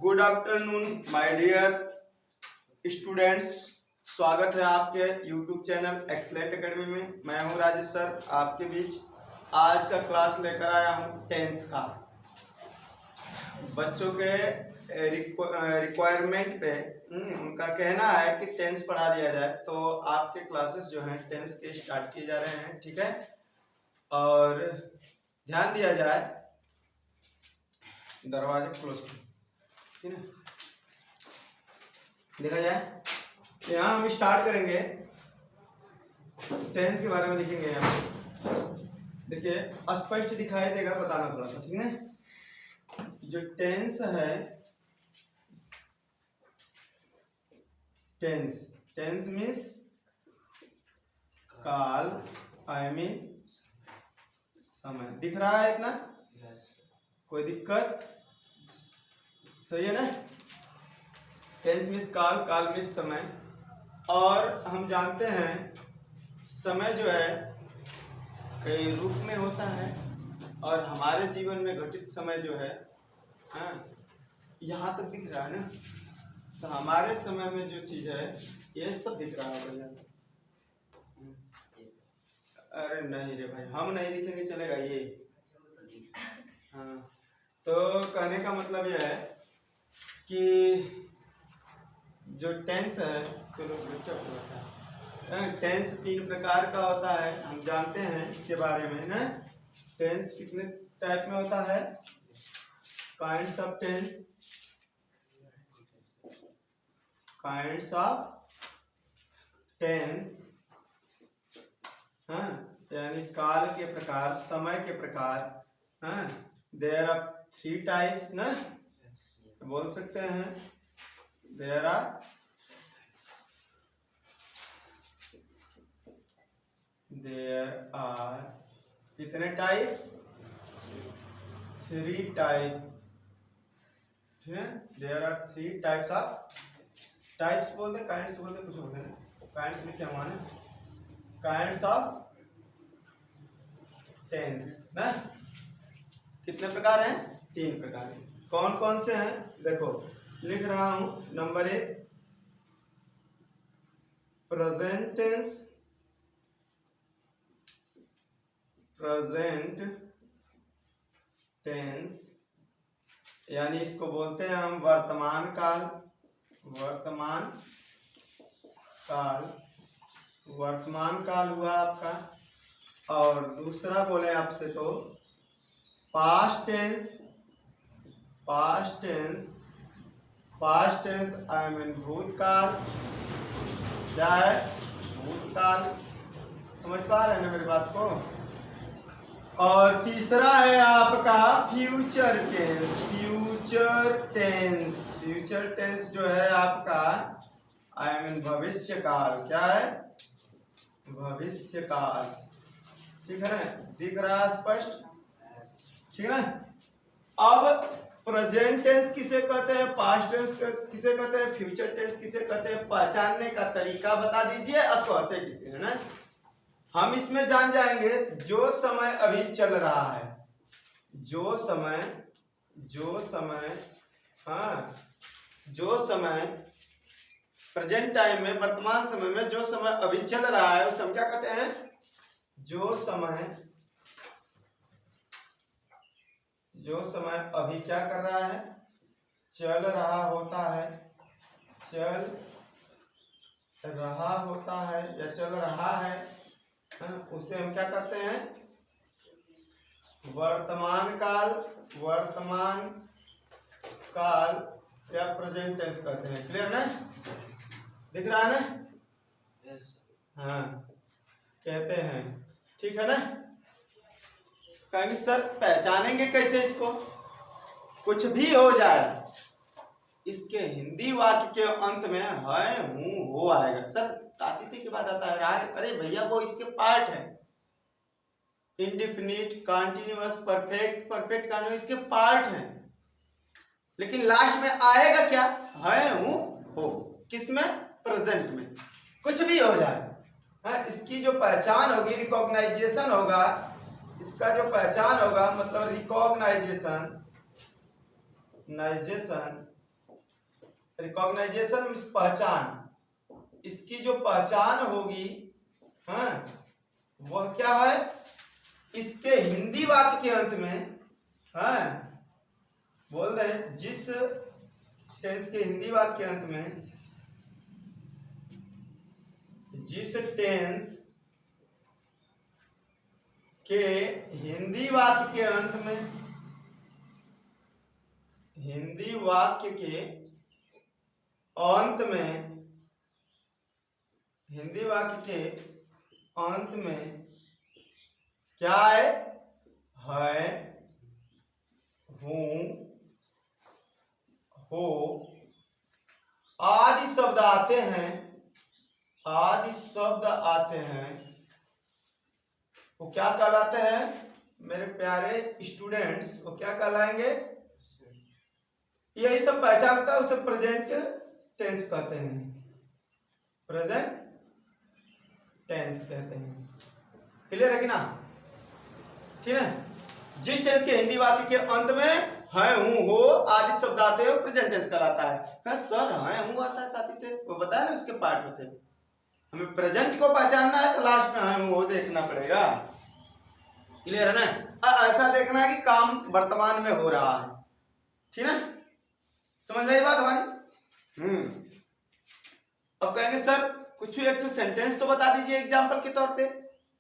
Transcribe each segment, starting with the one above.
Good afternoon my dear students. स्वागत है आपके यूट्यूब चैनल एक्सलेंट एकेडमी में। मैं हूं राजेश सर, आपके बीच आज का क्लास लेकर आया हूं टेंस का। बच्चों के रिक्वायरमेंट पे उनका कहना है कि टेंस पढ़ा दिया जाए, तो आपके क्लासेस जो हैं टेंस के स्टार्ट किए जा रहे हैं, ठीक है। और ध्यान दिया जाए, दरवाजा क्लोज ठीक है, देखा जाए। यहाँ हम स्टार्ट करेंगे टेंस के बारे में, लिखेंगे यहाँ। देखिए स्पष्ट दिखाई देगा, बताना थोड़ा सा, ठीक है। जो टेंस है, टेंस मीन्स काल, आई मीन समय। दिख रहा है इतना? कोई दिक्कत? सही है ना। टेंस मीन्स काल, काल मीन्स समय। और हम जानते हैं समय जो है कई रूप में होता है, और हमारे जीवन में घटित समय जो है, यहाँ तक दिख रहा है ना। तो हमारे समय में जो चीज है ये सब दिख रहा है भैया। अरे नहीं रे भाई, हम नहीं दिखेंगे चलेगा ये। हाँ, तो कहने का मतलब यह है कि जो टेंस है, टेंस 3 प्रकार का होता है, हम जानते हैं इसके बारे में ना। टेंस कितने टाइप में होता है? Kinds of tense, kinds of tense, हाँ, यानी काल के प्रकार, समय के प्रकार। हाँ, देयर आर 3 टाइप्स ना, बोल सकते हैं। देयर आर कितने टाइप? 3 टाइप, ठीक है। There are 3 types of, types बोलते, काइंड्स बोलते, कुछ बोलते हैं। काइंड्स लिखे हमारे, काइंड्स ऑफ टेंस ना। कितने प्रकार हैं? 3 प्रकार हैं। कौन कौन से हैं? देखो लिख रहा हूं। Number 1 present tense, present tense यानी इसको बोलते हैं हम वर्तमान काल, वर्तमान काल, वर्तमान काल हुआ आपका। और दूसरा बोले आपसे तो past tense, past tense, past tense I mean भूतकाल। क्या है? भूतकाल। समझ पा रहे हैं ना मेरी बात को? और तीसरा है आपका future tense, future tense, future tense जो है आपका आई मीन भविष्य काल। क्या है? भविष्य काल, ठीक है ना। दिख रहा है स्पष्ट? ठीक है ना। अब प्रेजेंट टेंस किसे कहते हैं, पास्ट टेंस किसे कहते हैं, फ्यूचर टेंस किसे कहते हैं, पहचानने का तरीका बता दीजिए। अब कहते किसे है ना, हम इसमें जान जाएंगे। जो समय अभी चल रहा है, जो समय हाँ, जो समय प्रेजेंट टाइम में, वर्तमान समय में जो समय अभी चल रहा है उसे हम क्या कहते हैं? जो समय अभी क्या कर रहा है? चल रहा होता है, चल रहा होता है या चल रहा है, उसे हम क्या करते हैं? वर्तमान काल, वर्तमान काल या प्रेजेंट टेंस कहते हैं। क्लियर ना? दिख रहा है ना? यस। हाँ, कहते हैं, ठीक है ना। कहेंगे सर पहचानेंगे कैसे इसको? कुछ भी हो जाए, इसके हिंदी वाक्य के अंत में है, हूं, हो आएगा। सर तातीते के बाद आता है, अरे भैया वो इसके पार्ट है। Indefinite, continuous, perfect, perfect continuous इसके पार्ट हैं, लेकिन लास्ट में आएगा क्या? है, हूं, हो। किसमें? प्रेजेंट में। कुछ भी हो जाए, हाँ, इसकी जो पहचान होगी, रिकॉग्नाइजेशन होगा, इसका जो पहचान होगा मतलब रिकॉग्नाइजेशन, रिकॉग्नाइजेशन मीन्स पहचान, इसकी जो पहचान होगी, हाँ, वह क्या है, इसके हिंदी वाक्य के अंत में, हाँ, बोल रहे हैं जिस टेंस के हिंदी वाक्य के अंत में, जिस टेंस के हिंदी वाक्य के अंत में, हिंदी वाक्य के अंत में, हिंदी वाक्य के अंत में क्या है, हूं, हो आदि शब्द आते हैं, आदि शब्द आते हैं, वो क्या कहलाते हैं मेरे प्यारे स्टूडेंट्स, वो क्या कहलाएंगे, यही सब पहचान होता है, उसे प्रेजेंट टेंस कहते हैं, प्रेजेंट टेंस कहते हैं। क्लियर है कि ना? ठीक है, जिस टेंस के हिंदी वाक्य के अंत में है, हूं, हो आदि शब्द आते हैं, प्रेजेंट टेंस कहलाता है। कहा सर है, हूं आता है, ताती थे, वो बताया ना उसके पार्ट होते हैं, हमें प्रेजेंट को पहचानना है तो लास्ट में है, हूं, हो देखना पड़ेगा। क्लियर है ना? ऐसा देखना है कि काम वर्तमान में हो रहा है, ठीक है, समझ में आई बात हमारी? अब कहेंगे सर कुछ एक तो सेंटेंस तो बता दीजिए एग्जाम्पल के तौर पे,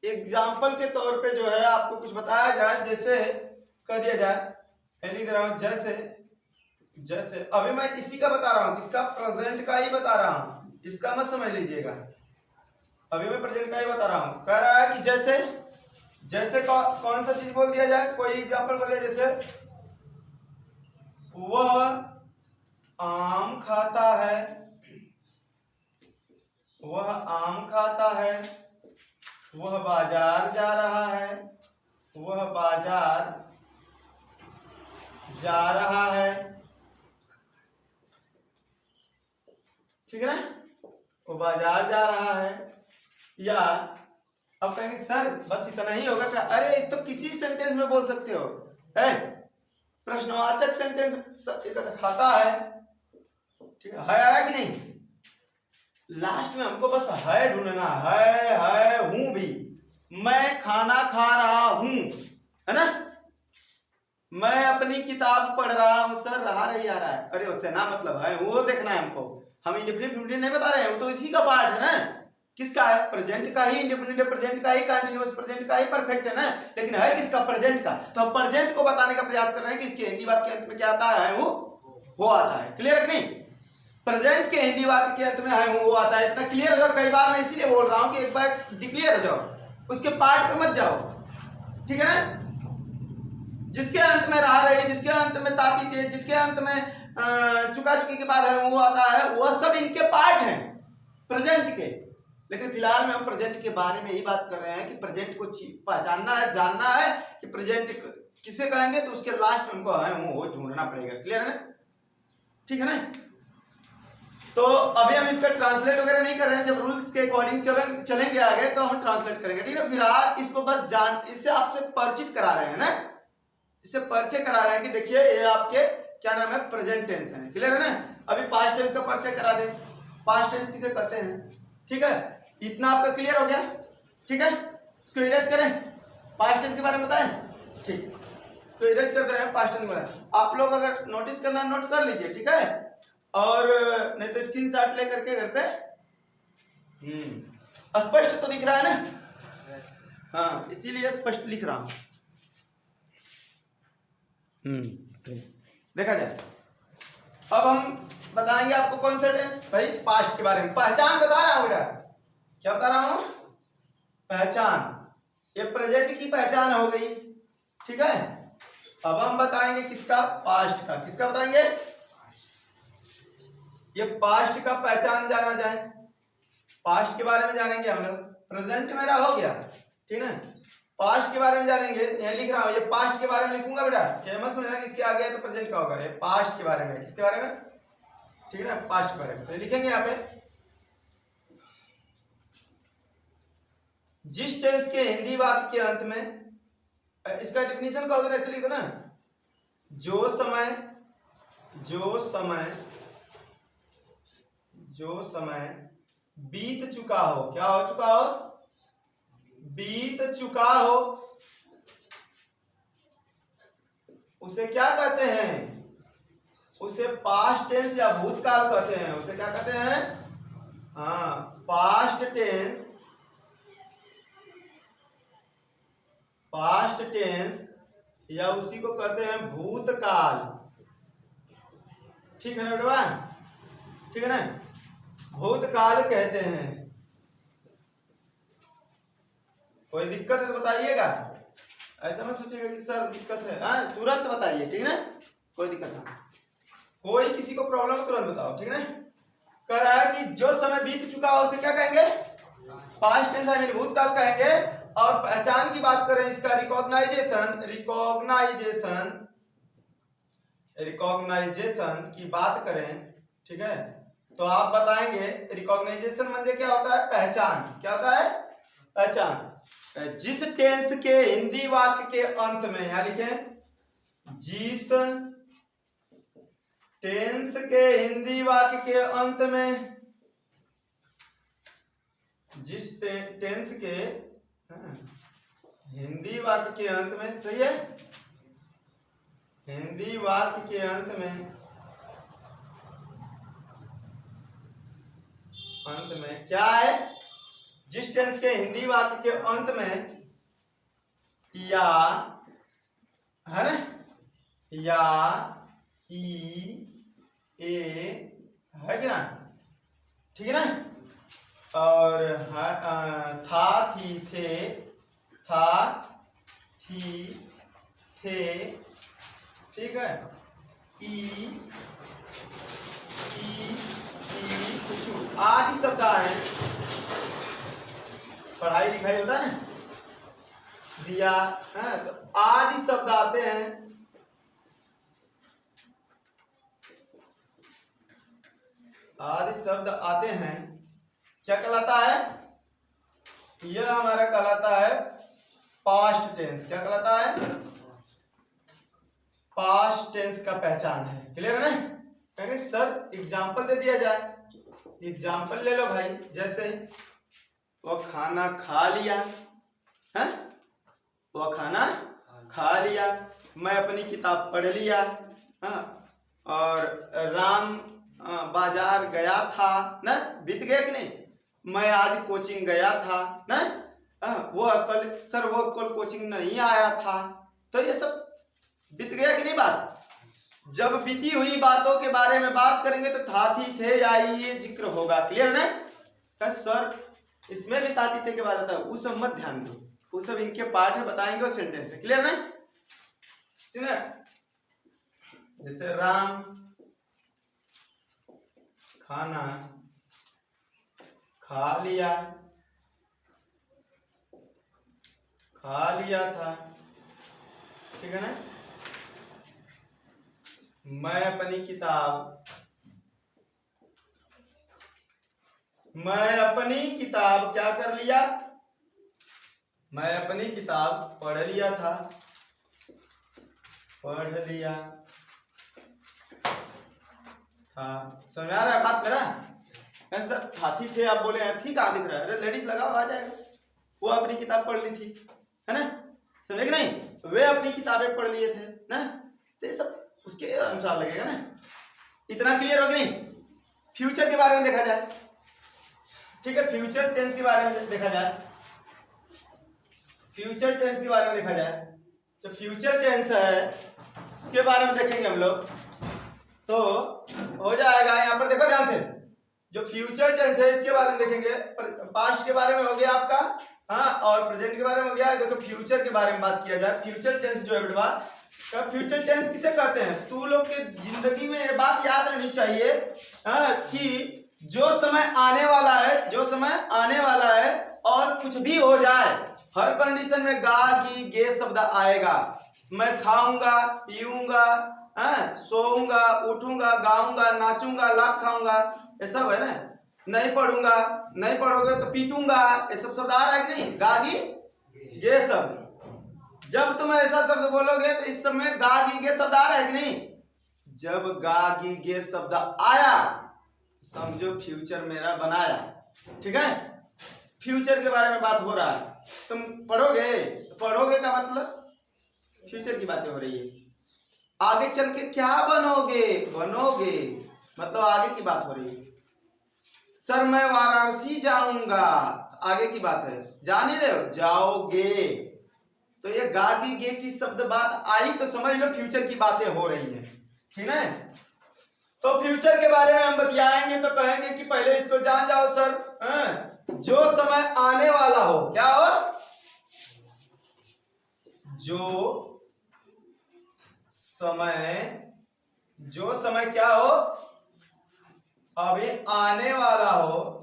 एग्जाम्पल के तौर पे जो है आपको कुछ बताया जाए, जैसे कह दिया जाए, लिख रहा हूं जैसे, जैसे अभी मैं इसी का बता रहा हूं, किसका, प्रेजेंट का ही बता रहा हूं, इसका मत समझ लीजिएगा, अभी मैं प्रेजेंट का ही बता रहा हूं। कह रहा है कि जैसे, जैसे कौन सा चीज बोल दिया जाए, कोई एग्जाम्पल बोल दिया, जैसे वह आम खाता है, वह आम खाता है, वह बाजार जा रहा है, वह बाजार जा रहा है, ठीक है ना, वो बाजार जा रहा है। या अब कहेंगे सर बस इतना ही होगा क्या? अरे तो किसी सेंटेंस में बोल सकते हो, है प्रश्नवाचक सेंटेंस, खाता है, ठीक है आया कि नहीं, लास्ट में हमको बस है ढूंढना है, हूं भी, मैं खाना खा रहा हूं, है ना, मैं अपनी किताब पढ़ रहा हूं, सर रहा रही आ रहा है, अरे उससे ना मतलब है, वो देखना है हमको, हम इंडेफिनिट नहीं बता रहे हैं, वो तो इसी का पार्ट है ना, किसका है, प्रेजेंट का ही, इंडेफिनिट प्रेजेंट का ही, कंटीन्यूअस प्रेजेंट का ही, परफेक्ट है ना, लेकिन है किसका, प्रेजेंट का। तो हम प्रेजेंट को बताने का प्रयास कर रहे हैं कि इसके हिंदी वाक्य के अंत में क्या आता है, वो आता है। क्लियर है कि नहीं? प्रेजेंट के हिंदी वाक्य के अंत में है, वो आता है, इतना क्लियर हो जाओ। कई बार मैं इसीलिए बोल रहा हूं कि एक बार डिक्लेयर हो जाओ, उसके पार्ट पे मत जाओ, ठीक है ना, जिसके अंत में रहा रही, जिसके अंत में ताती थे, जिसके अंत में चुका चुकी के बाद है वो आता है, वह सब इनके पार्ट हैं प्रेजेंट के। लेकिन फिलहाल में हम प्रेजेंट के बारे में ही बात कर रहे हैं कि प्रेजेंट को पहचानना है, जानना है कि प्रेजेंट किसे कहेंगे, तो उसके लास्ट में हमको है वो ढूंढना पड़ेगा। क्लियर है ना? ठीक है ना? तो अभी हम इसका ट्रांसलेट वगैरह नहीं कर रहे हैं, जब रूल्स के अकॉर्डिंग चलेंगे आगे तो हम ट्रांसलेट करेंगे, ठीक है। फिलहाल इसको बस इससे आपसे परिचित करा रहे हैं ना, इससे परिचय करा रहे हैं कि देखिए ये आपके क्या नाम है, प्रेजेंट टेंस है। क्लियर है ना? अभी पास्ट टेंस का परिचय करा दे, पास्ट टेंस किसे कहते हैं, ठीक है। इतना आपका क्लियर हो गया, ठीक है। इसको इरेज करें, पास्ट टेंस के बारे में बताएं, ठीक, इसको इरेज कर दे रहे हैं, पास्ट टेंस के बारे में। आप लोग अगर नोटिस करना नोट कर लीजिए, ठीक है, और नहीं तो स्क्रीनशॉट ले करके घर पे। स्पष्ट तो दिख रहा है ना? हाँ, इसीलिए स्पष्ट लिख रहा हूं। देखा जाए, अब हम बताएंगे आपको कौन सा टेंस, भाई पास्ट के बारे में। पहचान बता रहा हूं बेटा, क्या बता रहा हूं, पहचान। ये प्रेजेंट की पहचान हो गई, ठीक है। अब हम बताएंगे किसका, पास्ट का। किसका बताएंगे? ये पास्ट का पहचान जाना जाए, पास्ट के बारे में जानेंगे हम लोग। प्रेजेंट मेरा हो गया, ठीक है, पास्ट के बारे में जानेंगे। यह लिख रहा हूं, ये पास्ट के बारे में लिखूंगा बेटा, क्या मत समझना कि इसके आगे है तो प्रेजेंट का होगा। ये पास्ट के बारे में, किसके बारे में, ठीक है ना, पास्ट के बारे में। तो लिखेंगे यहाँ पे, जिस टेंस के हिंदी वाक्य के अंत में, इसका डेफिनेशन का होगा ऐसे लिखो ना, जो समय जो समय बीत चुका हो, क्या हो चुका हो, बीत चुका हो, उसे क्या कहते हैं, उसे पास्ट टेंस या भूतकाल कहते हैं। उसे क्या कहते हैं, हाँ पास्ट टेंस, पास्ट टेंस या उसी को कहते हैं भूतकाल। ठीक है ना बेटा, ठीक है ना, भूतकाल कहते हैं। कोई दिक्कत है तो बताइएगा, ऐसा मत सोचिएगा कि सर दिक्कत है, हाँ तुरंत बताइए, ठीक है ना, कोई दिक्कत नहीं, कोई किसी को प्रॉब्लम हो तुरंत बताओ, ठीक है ना। कह रहा है कि जो समय बीत चुका हो उसे क्या कहेंगे, पास्ट टेंस आई मीन भूतकाल कहेंगे। और पहचान की बात करें इसका, रिकॉग्नाइजेशन, रिकॉग्नाइजेशन, रिकॉग्नाइजेशन की बात करें, ठीक है, तो आप बताएंगे रिकॉग्नाइजेशन म्हणजे क्या होता है, पहचान। क्या होता है, पहचान। जिस टेंस के हिंदी वाक्य के अंत में, यहां लिखें, जिस टेंस के हिंदी वाक्य के अंत में, जिस टेंस के हिंदी वाक्य के अंत में, सही है, हिंदी वाक्य के अंत में क्या है, जिस टेंस के हिंदी वाक्य के अंत में या, है ना, या, ई, ए, है कि ना, ठीक है ना, और था, थी, थे, था, थी, थे, ठीक है, ई, कुछ आदि शब्द आए, पढ़ाई लिखाई होता है ना, दिया है, तो आदि शब्द आते हैं, आदि शब्द आते हैं, क्या कहलाता है, यह हमारा कहलाता है पास्ट टेंस। क्या कहलाता है, पास्ट टेंस का पहचान है। क्लियर है ना, कहेंगे सर एग्जाम्पल दे दिया जाए, एग्जाम्पल ले लो भाई, जैसे वो खाना खा लिया है, वो खाना खा लिया, मैं अपनी किताब पढ़ लिया, हाँ, और राम बाजार गया था ना, बीत गया कि नहीं, मैं आज कोचिंग गया था ना, वो कल सर वो कल कोचिंग नहीं आया था, तो ये सब बीत गया कि नहीं बात। जब बीती हुई बातों के बारे में बात करेंगे तो था, थी, थे या ये जिक्र होगा। क्लियर ना, सर इसमें भी था, थी, थे के बाद आता है, वो सब मत ध्यान दो, वो सब इनके पार्ट है, बताएंगे और सेंटेंस है। क्लियर ना, ठीक है, जैसे राम खाना खा लिया था, ठीक है ना, मैं अपनी किताब क्या कर लिया, मैं अपनी किताब पढ़ लिया था, पढ़ लिया था। समझ आ रहा है बात मेरा, ऐसा हाथी थे आप बोले थी, कहाँ दिख रहा है, अरे लेडीज लगाओ आ जाएगा, वो अपनी किताब पढ़ ली थी, है ना, समझे कि नहीं, वे अपनी किताबें पढ़ लिए थे ना, तो ये सब उसके अनुसार लगेगा ना। इतना क्लियर हो गया नहीं। फ्यूचर के बारे में देखा जाए, ठीक है, फ्यूचर टेंस के बारे में देखा जाए, फ्यूचर टेंस के बारे में देखा जाए, जो फ्यूचर टेंस है इसके बारे में देखेंगे हम लोग, तो हो जाएगा, यहाँ पर देखो ध्यान से, जो फ्यूचर टेंस है इसके बारे में देखेंगे, पास्ट के बारे में हो गया आपका, हाँ, और प्रेजेंट के बारे में हो गया। देखो फ्यूचर के बारे में बात किया जाए, फ्यूचर टेंस जो है बेटा, फ्यूचर टेंस किसे कहते हैं, तू लोग के जिंदगी में ये बात याद रहनी चाहिए, कि जो समय आने वाला है, जो समय आने वाला है, और कुछ भी हो जाए, हर कंडीशन में गा गी गे शब्द आएगा। मैं खाऊंगा, पीऊंगा, सोऊंगा, उठूंगा, गाऊंगा, नाचूंगा, लात खाऊंगा, ये सब है ना, नहीं पढ़ूंगा, नहीं पढ़ोगे तो पीटूंगा, ये सब शब्द आ रहा है कि नहीं, गागी गे शब्द। जब तुम ऐसा शब्द बोलोगे तो इस समय गागी गे शब्द आ रहा है कि नहीं, जब गागी गे शब्द आया समझो फ्यूचर मेरा बनाया, ठीक है। फ्यूचर के बारे में बात हो रहा है, तुम पढ़ोगे, पढ़ोगे का मतलब फ्यूचर की बातें हो रही है। आगे चल के क्या बनोगे, बनोगे मतलब आगे की बात हो रही है। सर मैं वाराणसी जाऊंगा, आगे की बात है, जा नहीं रहे हो, जाओगे। तो ये गा की गे की शब्द बात आई तो समझ लो फ्यूचर की बातें हो रही है, ठीक है। तो फ्यूचर के बारे में हम बतियाएंगे तो कहेंगे कि पहले इसको जान जाओ सर। जो समय आने वाला हो, क्या हो, जो समय क्या हो, अभी आने वाला हो,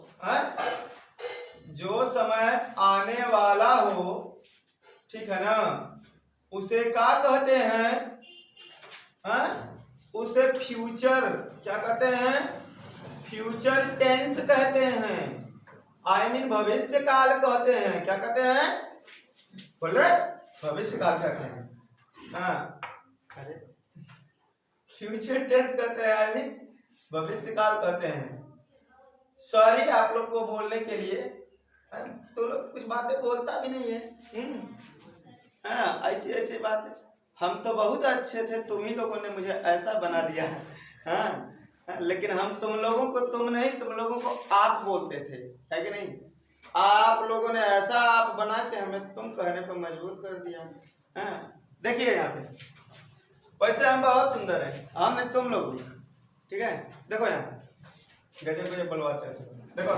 जो समय आने वाला हो, ठीक है ना, उसे क्या कहते हैं, उसे फ्यूचर क्या कहते हैं, फ्यूचर टेंस कहते हैं, आई मीन भविष्य काल कहते हैं। क्या कहते हैं, बोल रहे, भविष्य काल कहते हैं। अरे फ्यूचर टेंस कहते हैं, आई मीन भविष्य काल कहते हैं। सॉरी आप लोग को बोलने के लिए, तो लोग कुछ बातें बोलता भी नहीं है। ऐसी ऐसी बातें, हम तो बहुत अच्छे थे, तुम ही लोगों ने मुझे ऐसा बना दिया। लेकिन हम तुम लोगों को तुम नहीं, तुम लोगों को आप बोलते थे, है कि नहीं। आप लोगों ने ऐसा आप बना के हमें तुम कहने पर मजबूर कर दिया। देखिए यहाँ पे, वैसे हम बहुत सुंदर हैं, हम नहीं तुम लोग भी, ठीक है। देखो यहाँ गजब गजब बुलवाते हैं, देखो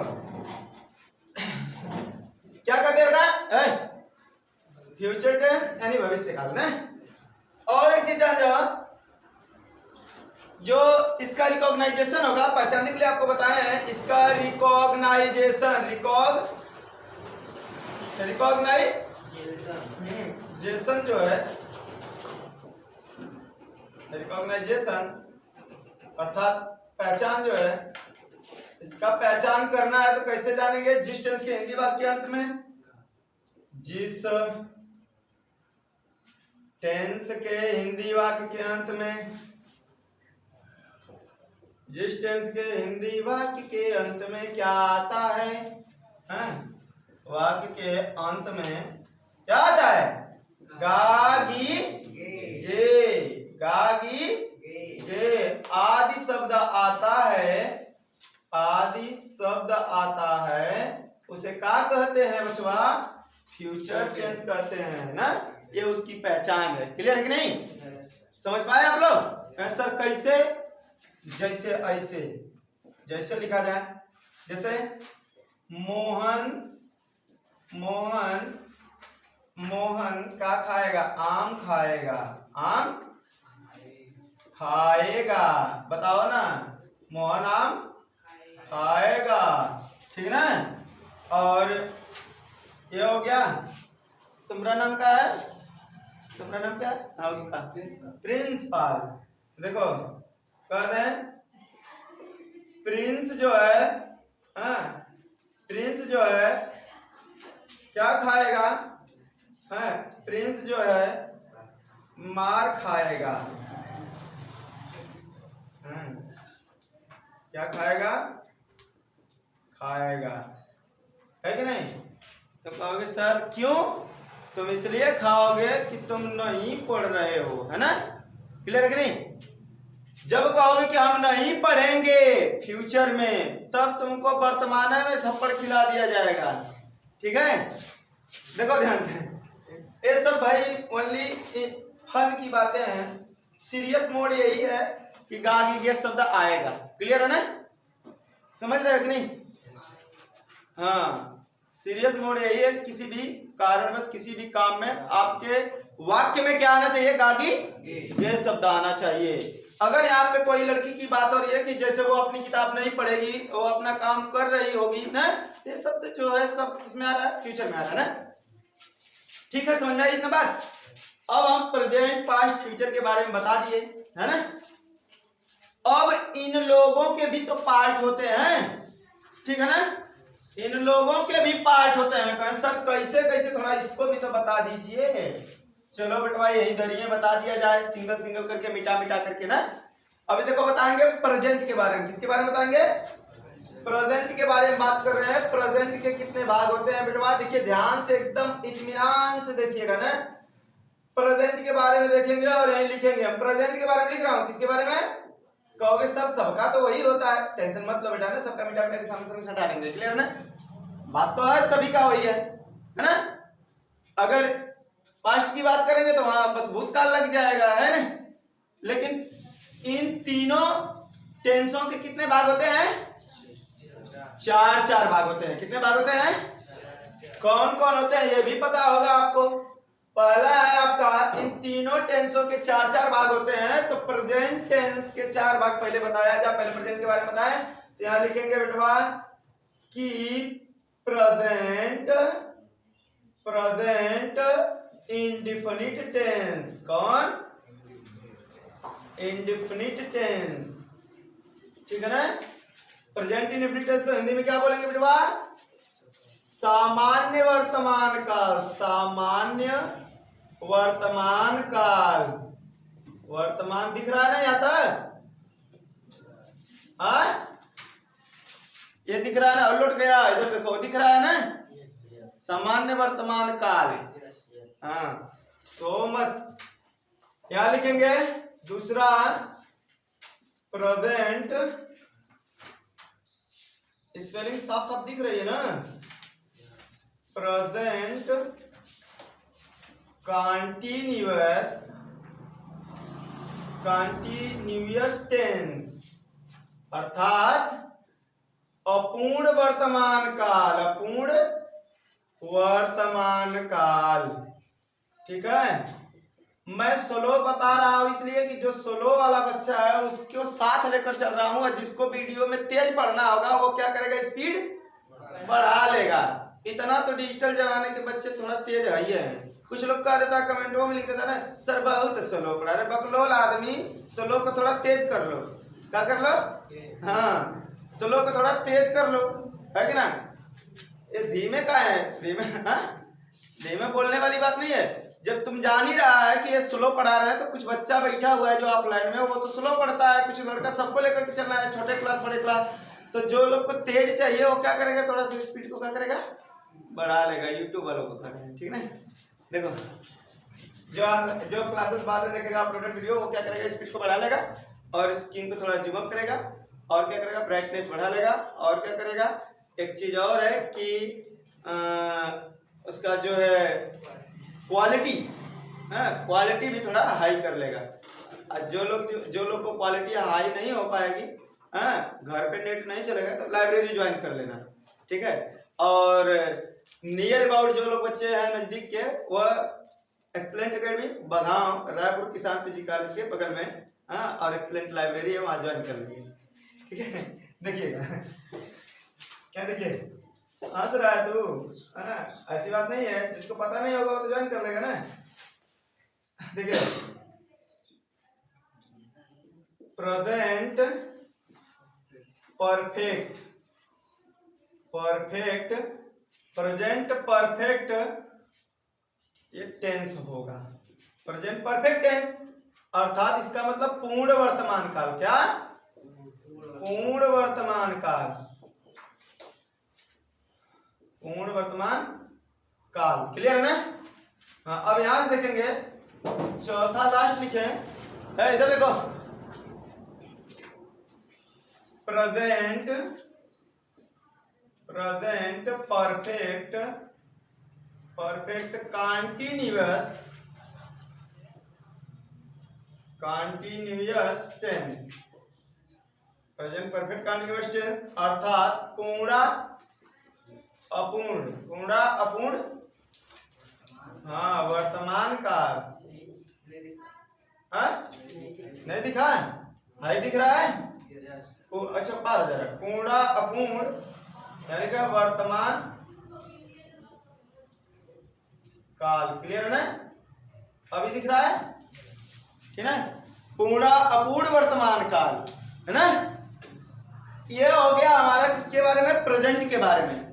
क्या कहते हैं, फ्यूचर टेंस यानी भविष्य काल ना। और एक चीज जान जाओ, जो इसका रिकॉग्नाइजेशन होगा, पहचानने के लिए आपको बताए हैं, इसका रिकॉग्नाइजेशन, रिकॉग्नाइजेशन जो है, रिकॉग्नाइजेशन अर्थात पहचान जो है, इसका पहचान करना है तो कैसे जानेंगे, जिस टेंस के हिंदी वाक्य के अंत में, जिस टेंस के हिंदी वाक्य के अंत में, जिस टेंस के हिंदी वाक्य के अंत में क्या आता है, वाक्य के अंत में क्या आता है, गागी गे, गागी गे आदि शब्द आता है, आदि शब्द आता है, उसे क्या कहते हैं बचवा, फ्यूचर टेंस कहते हैं ना। ये उसकी पहचान है, क्लियर है कि नहीं, समझ पाए आप लोग। सर कैसे, जैसे ऐसे, जैसे लिखा जाए, जैसे मोहन, मोहन, मोहन क्या खाएगा, आम खाएगा, आम खाएगा, बताओ ना, मोहन आम खाएगा, ठीक है ना। और ये हो गया, तुम्हारा नाम क्या है, तुम्हारा नाम क्या है, हाँ उसका प्रिंसिपल। देखो कहते हैं प्रिंस जो है, प्रिंस जो है क्या खाएगा, प्रिंस जो है मार खाएगा, क्या खाएगा, खाएगा, है कि नहीं। तो कहोगे सर क्यों, तुम इसलिए खाओगे कि तुम नहीं पढ़ रहे हो, है ना, क्लियर है कि नहीं। जब कहोगे कि हम नहीं पढ़ेंगे फ्यूचर में, तब तुमको वर्तमान में थप्पड़ खिला दिया जाएगा, ठीक है। देखो ध्यान से, ये सब भाई ओनली फन की बातें हैं, सीरियस मोड यही है कि गागी ये शब्द आएगा, क्लियर है ना, समझ रहे हो कि नहीं। हाँ, सीरियस मोड यही है, किसी भी कारणवश किसी भी काम में आपके वाक्य में क्या आना चाहिए, गागी ये शब्द आना चाहिए। अगर यहाँ पे कोई लड़की की बात हो रही है कि जैसे वो अपनी किताब नहीं पढ़ेगी, वो अपना काम कर रही होगी ना, तो ये शब्द जो है सब किसमें आ रहा है, फ्यूचर में आ रहा है ना, ठीक है, समझ में आई इतना बात। अब हम प्रेजेंट पास्ट फ्यूचर के बारे में बता दिए, है ना। अब इन लोगों के भी तो पार्ट होते हैं, ठीक है ना, इन लोगों के भी पार्ट होते हैं। कहें सर कैसे कैसे, थोड़ा इसको भी तो बता दीजिए। चलो बेटवा यही धरिए, बता दिया जाए, सिंगल सिंगल करके, मिटा मिटा करके ना। अभी देखो बताएंगे प्रेजेंट के बारे में। किसके बारे में बताएंगे? प्रेजेंट के बारे में बात कर रहे हैं। प्रेजेंट के कितने भाग होते हैं बेटा? देखिए ध्यान से, एकदम इत्मीनान से देखिएगा ना। प्रेजेंट के बारे में देखेंगे और यही लिखेंगे। हम प्रेजेंट के बारे में लिख रहा हूँ। किसके बारे में? कहोगे सर सबका तो वही होता है। टेंशन मत लो बेटा ना, सबका मिटा मिटा के सामने हटा देंगे। क्लियर ना? बात तो है, सभी का वही है ना? अगर पास्ट की बात करेंगे तो वहां बस भूतकाल लग जाएगा, है ना? लेकिन इन तीनों टेंसों के कितने भाग होते हैं? चार भाग होते हैं। कितने भाग होते हैं? कौन कौन होते हैं ये भी पता होगा आपको। पहला है आपका, इन तीनों टेंसों के चार भाग होते हैं। तो प्रेजेंट टेंस के 4 भाग पहले बताया जाए। पहले प्रेजेंट के बारे में बताएं। तो यहां लिखेंगे बेटवा कि प्रेजेंट इंडेफिनिट टेंस। कौन? Indefinite tense. ठीक है ना? प्रेजेंट इंडेफिनिट टेंस को हिंदी में क्या बोलेंगे बेटवा? सामान्य वर्तमान काल। सामान्य वर्तमान काल। वर्तमान दिख रहा है ना यहाँ तक? ये दिख रहा है ना? उलट गया, इधर देखो, दिख रहा है ना? सामान्य वर्तमान काल। हाँ, सो मत। क्या लिखेंगे? दूसरा प्रेजेंट, स्पेलिंग साफ साफ दिख रही है ना? प्रेजेंट कंटीन्यूअस टेंस, अर्थात अपूर्ण वर्तमान काल। अपूर्ण वर्तमान काल। ठीक है? मैं स्लो बता रहा हूं इसलिए कि जो स्लो वाला बच्चा है उसको साथ लेकर चल रहा हूं, और जिसको वीडियो में तेज पढ़ना होगा वो क्या करेगा? स्पीड बढ़ा लेगा। इतना तो डिजिटल जमाने के बच्चे थोड़ा तेज है ही है। कुछ लोग कह देता है कमेंटों में लिख देता ना, सर बहुत स्लो पढ़ा रहे। बकलोल आदमी, स्लो को थोड़ा तेज कर लो। क्या कर लो? हाँ, स्लो को थोड़ा तेज कर लो, है कि ना? ये धीमे का है, धीमे बोलने वाली बात नहीं है। जब तुम जान ही रहा है कि ये स्लो पढ़ा रहे हैं, तो कुछ बच्चा बैठा हुआ है जो ऑफलाइन में, वो तो स्लो पढ़ता है। कुछ लड़का सबको लेकर के चलना है, छोटे क्लास बड़े क्लास। तो जो लोग को तेज चाहिए वो क्या करेगा? थोड़ा सा स्पीड को क्या करेगा? बढ़ा लेगा। यूट्यूब वालों को कर रहे हैं, ठीक ना? देखो, जो क्लासेस बाद में देखेगा अपलोडेड वीडियो, वो क्या करेगा? स्पीड को बढ़ा लेगा और स्क्रीन को थोड़ा जूम अप करेगा, और क्या करेगा? ब्राइटनेस बढ़ा लेगा, और क्या करेगा? एक चीज और है कि उसका जो है क्वालिटी, क्वालिटी भी थोड़ा हाई कर लेगा। जो लोग को क्वालिटी हाई नहीं हो पाएगी, घर पे नेट नहीं चलेगा, तो लाइब्रेरी ज्वाइन कर लेना, ठीक है? और नियर अबाउट जो लोग बच्चे हैं नजदीक के, वह एक्सलेंट एकेडमी बघाव रायपुर किसान पीजी कॉलेज के बगल में, और एक्सलेंट लाइब्रेरी है, वहाँ ज्वाइन कर लेंगे, ठीक है? देखिएगा क्या, देखिए हंस रहा है तू? ऐसी बात नहीं है, जिसको पता नहीं होगा वो तो ज्वाइन कर लेगा ना। देखिए, प्रेजेंट परफेक्ट, प्रेजेंट परफेक्ट ये टेंस होगा। प्रेजेंट परफेक्ट टेंस अर्थात इसका मतलब पूर्ण वर्तमान काल। क्या? पूर्ण वर्तमान काल। पूर्ण वर्तमान काल। क्लियर है ना? हाँ, अब यहां से देखेंगे चौथा लास्ट लिखे, इधर देखो, present perfect continuous tense. Present perfect continuous tense अर्थात पूर्ण अपूर्ण हाँ वर्तमान काल। नहीं दिखा? हाई दिख रहा है? अच्छा, बात जरा, पूर्ण अपूर्ण यानी कि वर्तमान काल। क्लियर है ना? अभी दिख रहा है, ठीक है? पूर्ण अपूर्ण वर्तमान काल, है ना? ये हो गया हमारा किसके बारे में? प्रेजेंट के बारे में।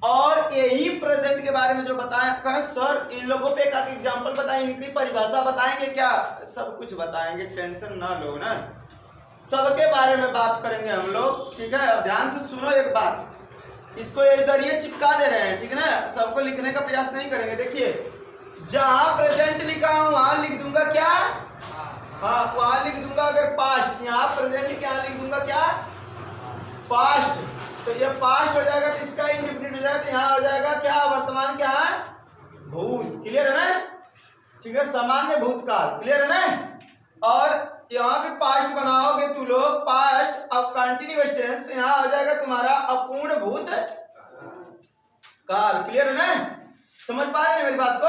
और यही प्रेजेंट के बारे में जो बताया, कहे सर इन लोगों पे एक एग्जांपल बताएं, इनकी परिभाषा बताएंगे क्या? सब कुछ बताएंगे, टेंशन ना लो ना। सबके बारे में बात करेंगे हम लोग, ठीक है। अब ध्यान से सुनो एक बात, इसको इधर ये चिपका दे रहे हैं, ठीक है ना, सबको लिखने का प्रयास नहीं करेंगे। देखिए जहां प्रेजेंट लिखा हूं वहां लिख दूंगा क्या, हाँ वहां लिख दूंगा अगर पास्ट, यहाँ प्रेजेंट क्या लिख दूंगा क्या, पास्ट। तो ये पास्ट हो जाएगा तो इसका इंडेफिनिट हो जाएगा, तो यहाँ हो जाएगा क्या, वर्तमान क्या है, भूत। क्लियर है ना, ठीक है, सामान्य भूतकाल। क्लियर है ना। और यहाँ पे पास्ट बनाओगे तू लोग, पास्ट अब कंटिन्यूअस टेंस, तो यहाँ हो जाएगा तुम्हारा अपूर्ण भूत काल। क्लियर है ना, समझ पा रहे हैं मेरी बात को।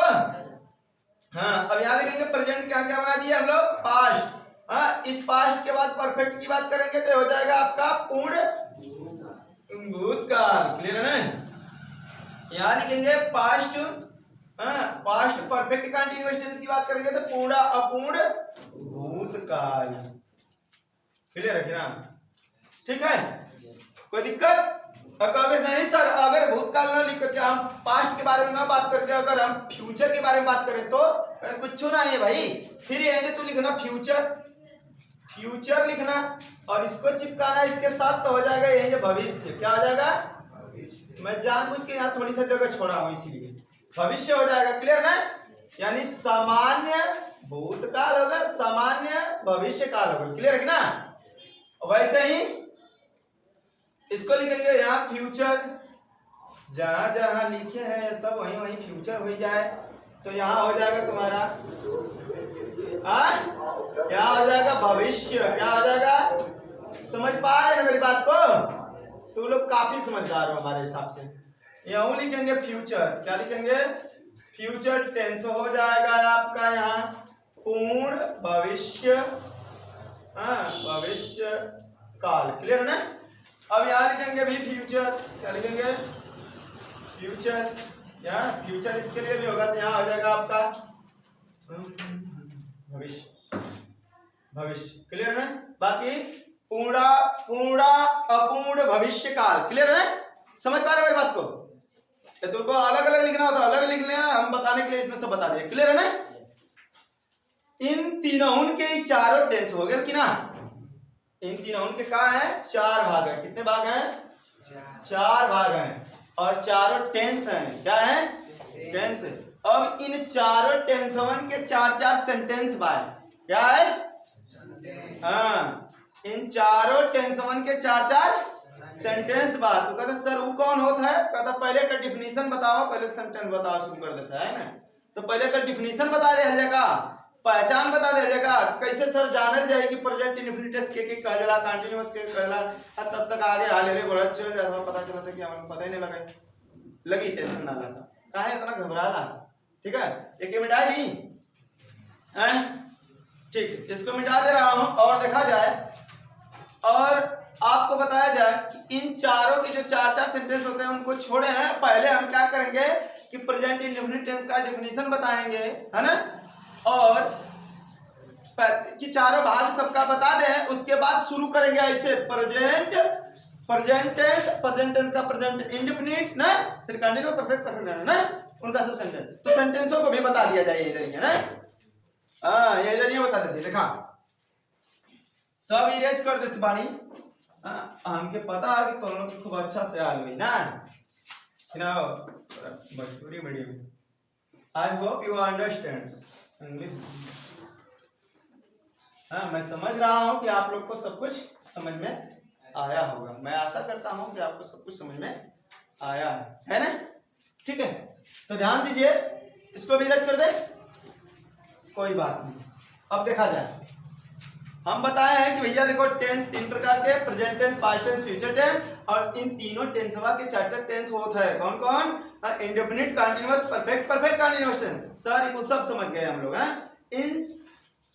हाँ अब यहाँ देखेंगे प्रेजेंट क्या क्या बना दिया हम लोग, पास्ट। हाँ इस पास्ट के बाद परफेक्ट की बात करेंगे तो हो जाएगा आपका पूर्ण भूतकाल। क्लियर है ना, यहाँ लिखेंगे past, past perfect continuous tense की बात करेंगे तो पूर्ण अपूर्ण भूतकाल। क्लियर है ना, ठीक है, कोई दिक्कत। अगर नहीं सर, अगर भूतकाल ना लिख करके हम पास्ट के बारे में ना बात करके अगर हम फ्यूचर के बारे में बात करें तो कुछ ना है भाई। फिर ये तू लिखना फ्यूचर, फ्यूचर लिखना और इसको चिपकाना इसके साथ, तो हो जाएगा ये भविष्य। क्या हो जाएगा, मैं जानबूझ के यहाँ थोड़ी सा जगह छोड़ा हूँ इसीलिए भविष्य हो जाएगा। क्लियर ना, यानी सामान्य भूतकाल होगा, सामान्य भविष्य काल होगा। क्लियर है ना। वैसे ही इसको लिखेंगे यहाँ फ्यूचर, जहां जहां लिखे हैं सब वहीं वहीं फ्यूचर हो जाए, तो यहाँ हो जाएगा तुम्हारा क्या हो जाएगा, भविष्य। क्या हो जाएगा, समझ पा रहे हैं मेरी बात को, तो लोग काफी समझदार हो हमारे हिसाब से। यहाँ लिखेंगे फ्यूचर, क्या लिखेंगे, फ्यूचर टेंस हो जाएगा आपका यहाँ पूर्ण भविष्य, भविष्य काल। क्लियर है ना। अब यहाँ लिखेंगे भी फ्यूचर, क्या लिखेंगे, फ्यूचर, यहाँ फ्यूचर इसके लिए भी होगा, तो यहाँ हो जाएगा आपका भविष्य, भविष्य। क्लियर है ना। बाकी पूर्ण अपूर्ण भविष्य काल। क्लियर है ना, समझ पा रहे हो मेरी बात को। तुमको अलग अलग लिखना हो तो अलग लिख लेना, हम बताने के लिए इसमें सब बता दिए। क्लियर है ना। इन तीनों के चारों टेंस हो गए कि ना, इन तीनों के कहा है, चार भाग है। कितने भाग हैं, चार भाग हैं, और चारों टेंस हैं। क्या है, टेंस। अब इन चारों टेंसवन के चार चार सेंटेंस बाय, क्या है, हाँ इन चारों टेंसवन के चार चार सेंटेंस बात। तो कहते सर वो कौन होता है, कहता पहले का डिफिनीशन बताओ, पहले सेंटेंस बताओ शुरू कर देता है ना। तो पहले का डिफिनीशन बता दे जाएगा, पहचान बता दे जाएगा, कैसे सर जानल जाएगी प्रेजेंट इंडेफिनिट के कहला, कंटीन्यूअस के कहला, तब तक आगे हाल ले बढ़त चल जाता, पता चला था कि हमें पता ही नहीं लगी टेंशन ना ला सा, काहे इतना घबरा ला। ठीक है, एक मिटा दी हैं, ठीक, इसको मिटा दे रहा हूं। और देखा जाए और आपको बताया जाए कि इन चारों के जो चार चार सेंटेंस होते हैं उनको छोड़े हैं। पहले हम क्या करेंगे कि प्रेजेंट इंडेफिनिट टेंस का डेफिनेशन बताएंगे, है ना, और कि चारों भाग सबका बता दें। उसके बाद शुरू करेंगे ऐसे प्रेजेंट टेंस का प्रेजेंट इंडेफिनिट ना, फिर कंटिन्यू परफेक्ट परफेक्ट ना, उनका सब सेंटेंस। तो सेंटेंसों को भी बता दिया जाए इधर ही, है ना। हाँ ये इधर ये बता देते, देखा सब इरेज कर देते बानी। हमके पता है कि तुम लोग खूब अच्छा से आल हुई ना, Bhojpuri medium. I hope you understand English. हाँ मैं समझ रहा हूँ कि आप लोग को सब कुछ समझ में आया होगा। मैं आशा करता हूँ कि आपको सब कुछ समझ में आया है ना। ठीक है, तो ध्यान दीजिए, इसको भी इरेज कर दे, कोई बात नहीं। अब देखा जाए, हम बताए हैं कि भैया देखो टेंस तीन प्रकार के, present tense, past tense, future tense, और इन तीनों टेंसवा के चार चार टेंस होता है। कौन कौन, indefinite, continuous, perfect, perfect continuous tense. Sir इनको सब समझ गए हम लोग, हैं।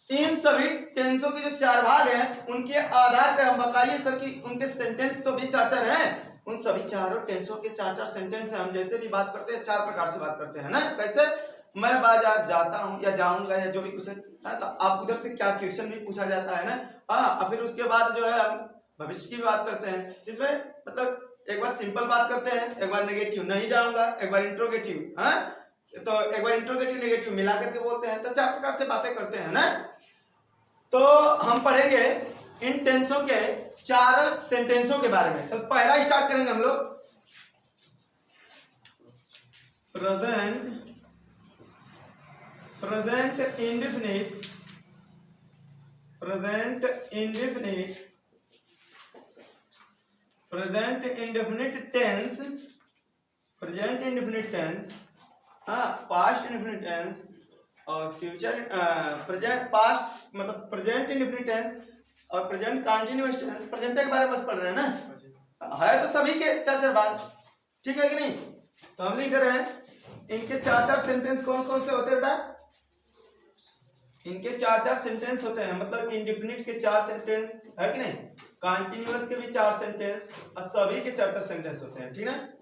इन सभी टेंसों के जो चार भाग हैं उनके आधार पे हम बताइए सर कि उनके सेंटेंस तो भी चार चार हैं। उन सभी चारों टेंसों के चार चार सेंटेंस हैं। हम जैसे भी बात करते हैं चार प्रकार से बात करते हैं ना। कैसे, मैं बाजार जाता हूँ या जाऊंगा या जो भी कुछ है, तो आप उधर से क्या क्वेश्चन भी पूछा जाता है ना। हाँ, फिर उसके बाद जो है हम भविष्य की भी बात करते हैं, जिसमें मतलब एक बार सिंपल बात करते हैं, एक बार नेगेटिव नहीं जाऊंगा, एक बार इंट्रोगेटिव, हाँ तो एक बार इंट्रोगेटिव नेगेटिव मिला करके बोलते हैं। तो चार प्रकार से बातें करते हैं ना। तो हम पढ़ेंगे इन टेंसों के 4 सेंटेंसों के बारे में। तो पहला स्टार्ट करेंगे हम लोग present indefinite tense, past indefinite tense और फ्यूचर प्रेजेंट पास्ट मतलब प्रेजेंट इंडेफिनिट टेंस और प्रेजेंट कंटीन्यूअस टेंस। प्रेजेंट के बारे में बस पढ़ रहे हैं ना, है तो सभी के 4 बात, ठीक है कि नहीं। तो हम लिख रहे हैं इनके 4 सेंटेंस कौन कौन से होते हैं बेटा, इनके 4 सेंटेंस होते हैं, मतलब इंडेफिनिट के 4 सेंटेंस है कि नहीं, कंटीन्यूअस के भी 4 सेंटेंस और सभी के 4 सेंटेंस होते हैं, ठीक है।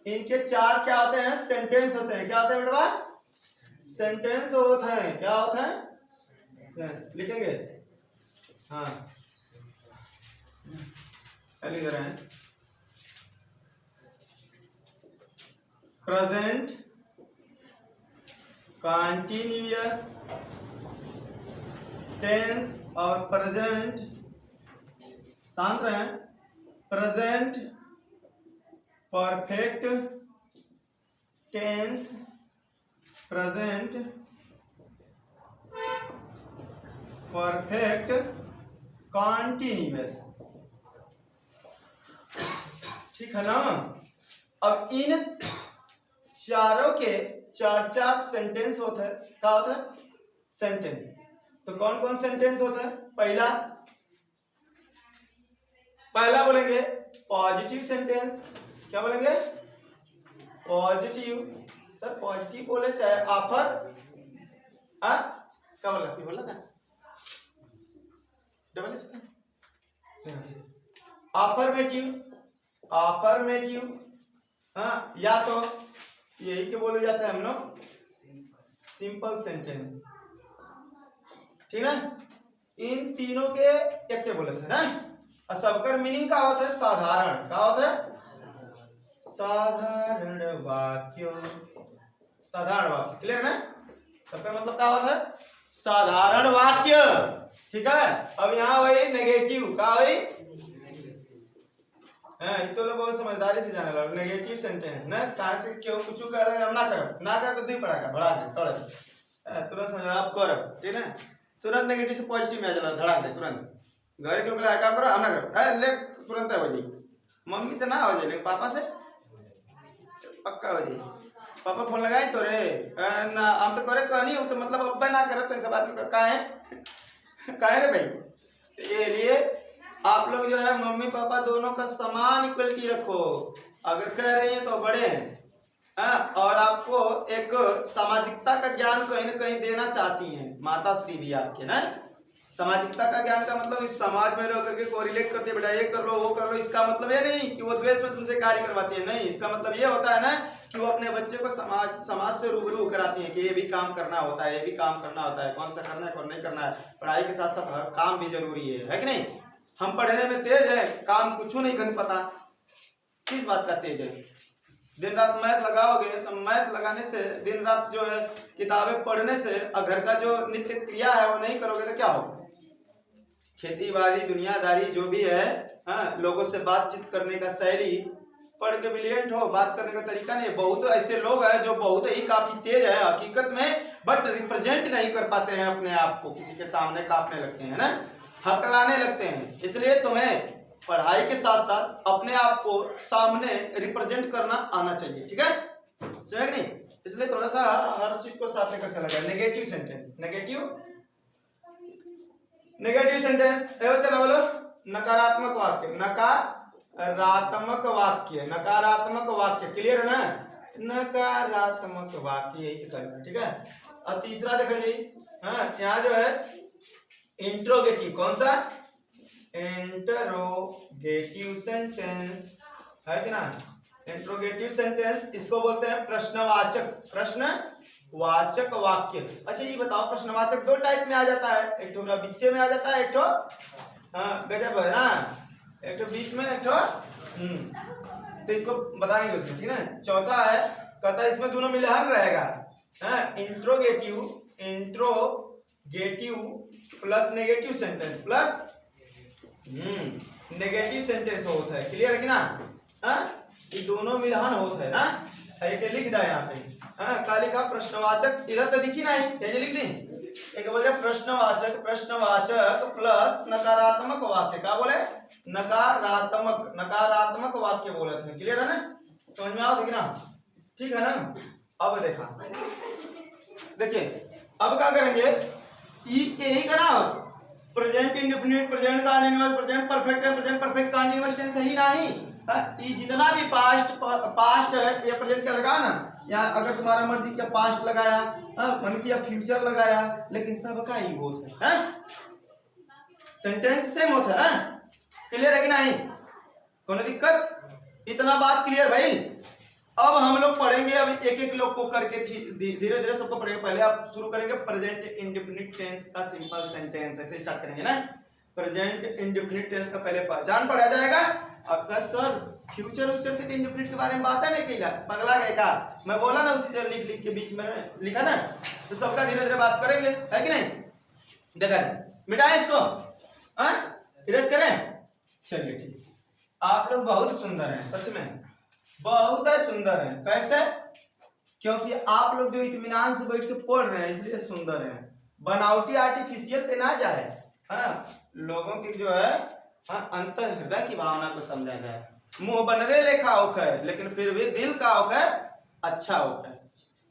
इनके 4 क्या होते हैं, सेंटेंस होते हैं। क्या होते हैं बेटा, सेंटेंस होते हैं। क्या होते हैं, लिखेंगे, हाँ लिख रहे हैं प्रेजेंट कंटीन्यूअस टेंस और प्रेजेंट, शांत रहें, present perfect tense, present perfect continuous, ठीक है ना। अब इन चारों के 4 सेंटेंस होते हैं। क्या होता है, सेंटेंस। तो कौन कौन सेंटेंस होता है, पहला बोलेंगे पॉजिटिव सेंटेंस। क्या बोलेंगे, पॉजिटिव। सर पॉजिटिव बोले चाहे ऑफर, क्या बोला क्या डबल इसका, ऑफर्मेटिव, हाँ, या तो यही के बोले जाते हैं हम लोग सिंपल सेंटेंस, ठीक है। इन तीनों के एक के बोले थे ना, और सबका मीनिंग क्या होता है, साधारण। क्या होता है, साधारण वाक्य, क्लियर ना। सबका मतलब क्या होता है, साधारण वाक्य, ठीक है। अब यहाँ वही नेगेटिव, क्या वही, तो लोग बहुत समझदारी से जाने लगे। नेगेटिव सेंटेंस ना, कहाँ से क्यों कुछ कह रहे हैं, हम ना कर तो दी पड़ा का बढ़ा दे तुरंत समझ आप कर, ठीक है। तुरंत नेगेटिव से पॉजिटिव में आ जाना, धड़ा दे तुरंत। घर के बोला काम करो, हम ना करो, ले तुरंत हो जाए। मम्मी से ना हो जाए, लेकिन पापा से पक्का हो जाए। पापा फोन लगाए तो रे ना, हम तो करे कहनी तो मतलब अब ना करे तो सब आदमी कहा रे भाई। ये लिए आप लोग जो है मम्मी पापा दोनों का समान इक्वलिटी रखो। अगर कह रहे हैं तो बड़े हैं, और आपको एक सामाजिकता का ज्ञान कहीं ना कहीं देना चाहती हैं माता श्री भी आपके ना। सामाजिकता का ज्ञान का मतलब इस समाज में रह करके कोरिलेट करते हैं, बेटा ये कर लो वो कर लो। इसका मतलब ये नहीं कि वो द्वेष में तुमसे कार्य करवाती है, नहीं। इसका मतलब ये होता है ना कि वो अपने बच्चे को समाज से रूबरू कराती है कि ये भी काम करना होता है, ये भी काम करना होता है, कौन सा करना है कौन नहीं करना है। पढ़ाई के साथ साथ हर काम भी जरूरी है कि नहीं। हम पढ़ने में तेज है, काम कुछ नहीं कर पता, किस बात का तेज है। दिन रात मैथ लगाओगे तो मैथ लगाने से, दिन रात जो है किताबें पढ़ने से, और घर का जो नित्य क्रिया है वो नहीं करोगे तो क्या होगा। खेती बाड़ी दुनियादारी जो भी है, लोगों से बातचीत करने का शैली, पढ़ के ब्रिलियंट हो, बात करने का तरीका नहीं। बहुत ऐसे लोग हैं जो बहुत ही काफी तेज है हकीकत में, बट रिप्रेजेंट नहीं कर पाते हैं अपने आप को, किसी के सामने कांपने लगते हैं ना, हकलाने लगते हैं। इसलिए तुम्हें पढ़ाई के साथ साथ अपने आप को सामने रिप्रेजेंट करना आना चाहिए, ठीक है, समझ नहीं। इसलिए थोड़ा सा हर चीज को साथ लेकर चला गया। नेगेटिव सेंटेंस, नेगेटिव सेंटेंस चला बोलो, नकारात्मक वाक्य, क्लियर है ना। नकारात्मक वाक्य यही करना, ठीक है। और तीसरा देखो जी, यहाँ जो है इंट्रोगेटिव, कौन सा, इंट्रोगेटिव सेंटेंस है कि ना। इंट्रोगेटिव सेंटेंस इसको बोलते हैं प्रश्नवाचक वाक्य। अच्छा ये बताओ, प्रश्नवाचक 2 टाइप में आ जाता है, एक तो बीच में आ जाता है, एक तो गजब है ना, एक तो बीच में, एक तो तो इसको बताएंगे उसमें, ठीक है। चौथा है, कहता है इसमें दोनों मिलान रहेगा, interrogative plus negative sentence plus negative sentence होता है, क्लियर है कि ना? ये दोनों मिलान होता है ना, एक लिख दे यहाँ पे। का लिखा? प्रश्नवाचक, इधर तो दिखी नहीं, कैसे लिख दी? एक बोले प्रश्नवाचक, प्रश्नवाचक प्लस नकारात्मक वाक्य। क्या बोले? नकारात्मक, नकारात्मक वाक्य बोले थे, क्लियर है ना? समझ में आओ ना? ठीक है ना? अब देखा, देखिए अब क्या करेंगे, यही करा present indefinite, present continuous, present perfect है, प्रेजेंट परफेक्ट कंटीन्यूअस टेंस सही नहीं। ये जितना भी पास्ट है, ये प्रेजेंट क्या लगा ना, या अगर तुम्हारा मर्जी क्या पास्ट लगाया, मन किया फ्यूचर लगाया, लेकिन सबका ही होता है, सेंटेंस सेम होता है। क्लियर है कि नहीं? कोई दिक्कत? इतना बात क्लियर भाई? अब हम लोग पढ़ेंगे, अब एक एक लोग को करके धीरे धीरे सबको पढ़ेंगे। पहले आप शुरू करेंगे प्रेजेंट इंडेफिनिट टेंस का सिंपल सेंटेंस, ऐसे स्टार्ट करेंगे ना। प्रेजेंट इंडेफिनिट टेंस का पहले पहचान पढ़ा जाएगा। आपका सर फ्यूचर व्यूचर के इंडेफिनिट के बारे में बात है नहीं किया, पगला गए का? मैं बोला ना उसी तरह लिख लिख के बीच में लिखा ना, तो सबका धीरे धीरे बात करेंगे, है कि नहीं? देखा मिटाए इसको, इरेज करें। चलिए ठीक, आप लोग बहुत सुंदर हैं, सच में बहुत सुंदर है। कैसे? क्योंकि आप लोग जो इत्मीनान से बैठ के पढ़ रहे हैं, इसलिए सुंदर है। बनावटी आर्टिफिशियल पे ना जाए। लोगों की जो है अंतर हृदय की भावना को समझाना है। मुंह बनरे लेखा होक है, लेकिन फिर भी दिल का होक है अच्छा होक है,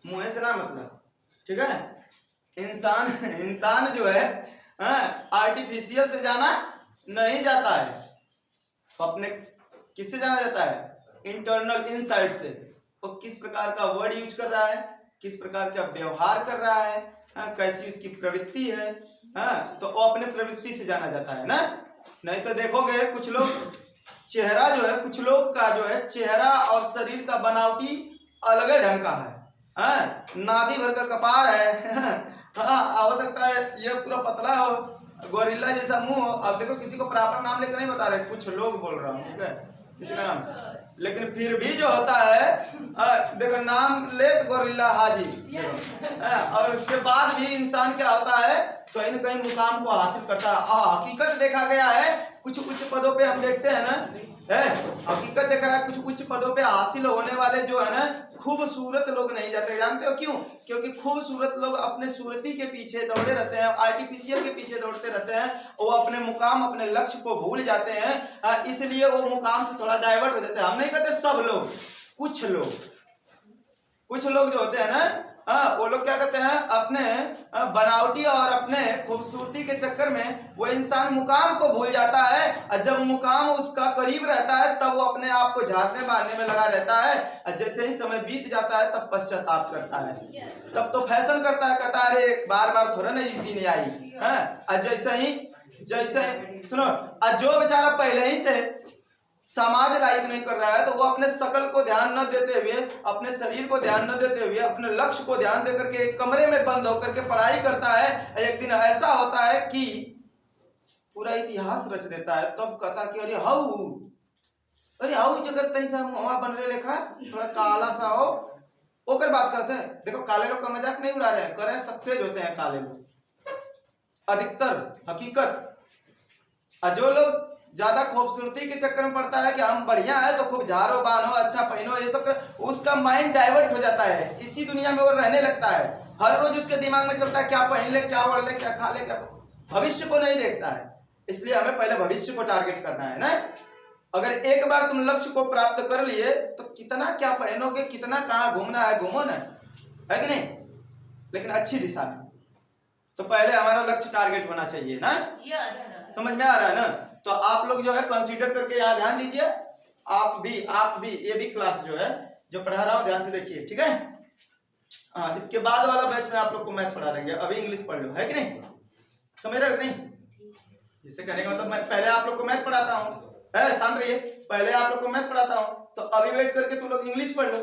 मुंह से ना मतलब, ठीक है? इंसान जो है आर्टिफिशियल से जाना नहीं जाता है, अपने किससे जाना जाता है? इंटरनल इनसाइड से। वो किस प्रकार का वर्ड यूज कर रहा है, किस प्रकार का व्यवहार कर रहा है, कैसी उसकी प्रवृत्ति है, तो वो अपने प्रवृत्ति से जाना जाता है ना। नहीं तो देखोगे कुछ लोग चेहरा जो है, कुछ लोग का जो है चेहरा और शरीर का बनावटी अलग ढंग का है, नादी भर का कपार है, हो सकता है ये पूरा पतला हो, गोरिल्ला जैसा मुंह। अब देखो किसी को प्रॉपर नाम लेकर नहीं बता रहे, कुछ लोग बोल रहा हूँ, ठीक है, किसी का नाम, लेकिन फिर भी जो होता है देखो नाम ले तो गोरिल्ला हाजी, और उसके बाद भी इंसान क्या होता है, कहीं न कहीं मुकाम को हासिल करता है। हकीकत देखा गया है, कुछ उच्च पदों पे हम देखते हैं ना, हकीकत देखा है कुछ उच्च पदों पे हासिल होने वाले जो है ना, खूबसूरत लोग नहीं जाते। जानते हो क्यों? क्योंकि खूबसूरत लोग अपने सूरती के पीछे दौड़े रहते हैं, आर्टिफिशियल के पीछे दौड़ते रहते हैं, वो अपने मुकाम, अपने लक्ष्य को भूल जाते हैं, इसलिए वो मुकाम से थोड़ा डाइवर्ट हो जाते हैं। हम नहीं कहते सब लोग, कुछ लोग जो होते हैं ना, वो लोग क्या करते हैं, अपने बनावटी और अपने खूबसूरती के चक्कर में वो इंसान मुकाम को भूल जाता है, और जब मुकाम उसका करीब रहता है तब वो अपने आप को झाड़ने मारने में लगा रहता है, और जैसे ही समय बीत जाता है तब पश्चाताप करता है, तब तो फैशन करता है, कहता है अरे बार बार थोड़ा नहीं दिन आई है। और जैसे सुनो, और जो बेचारा पहले ही से समाज लाइक नहीं कर रहा है, तो वो अपने शकल को ध्यान न देते हुए, अपने शरीर को ध्यान न देते हुए, अपने लक्ष्य को ध्यान देकर के एक कमरे में बंद होकर के पढ़ाई करता है। एक दिन ऐसा होता है कि पूरा इतिहास रच देता है, तब कहता कि अरे हाउ जगत तनी सा मुआ बन रहे लेखा, थोड़ा काला सा हो, ओकर बात करते हैं। देखो काले लोग का मजाक नहीं उड़ा रहे हैं, करे सक्सेस होते हैं काले लोग अधिकतर, हकीकत। और जो लोग ज्यादा खूबसूरती के चक्कर में पड़ता है कि हम बढ़िया है तो खूब झाड़ो बांधो, अच्छा पहनो, ये सब कर, उसका माइंड डाइवर्ट हो जाता है, इसी दुनिया में वो रहने लगता है। हर रोज उसके दिमाग में चलता है क्या पहन ले, क्या ओढ़ ले, क्या खा ले, क्या, भविष्य को नहीं देखता है। इसलिए हमें पहले भविष्य को टारगेट करना है ना। अगर एक बार तुम लक्ष्य को प्राप्त कर लिए तो कितना क्या पहनोगे, कितना कहाँ घूमना है घूमो ना, है कि नहीं, लेकिन अच्छी दिशा में। तो पहले हमारा लक्ष्य टारगेट होना चाहिए ना। समझ में आ रहा है ना? तो आप लोग जो है कंसीडर करके यहाँ ध्यान दीजिए, आप भी ये भी क्लास जो है जो पढ़ा रहा हूँ ध्यान से देखिए, ठीक है। हाँ, इसके बाद वाला बैच में आप लोग को मैथ पढ़ा देंगे, अभी इंग्लिश पढ़ लो, है कि नहीं, समझ रहे हो कि नहीं? जिससे कहने का मतलब मैं पहले आप लोग को मैथ पढ़ाता हूँ, शांत रहिए, पहले आप लोग को मैथ पढ़ाता हूँ, तो अभी वेट करके तुम लोग इंग्लिश पढ़ लो,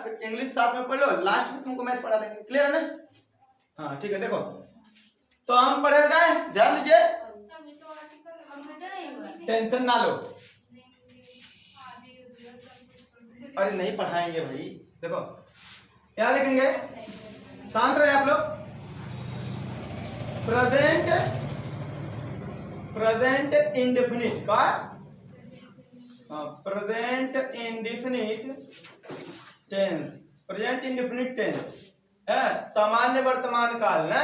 फिर इंग्लिश साथ में पढ़ लो, लास्ट में तुमको मैथ पढ़ा देंगे, क्लियर है ना? हाँ ठीक है, देखो तो हम पढ़े जाए, ध्यान दीजिए, टेंशन ना लो। अरे नहीं पढ़ाएंगे भाई, देखो यहाँ लिखेंगे, शांत रहे आप लोग। प्रेजेंट इंडेफिनिट का present indefinite tense, present indefinite tense है सामान्य वर्तमान काल ना,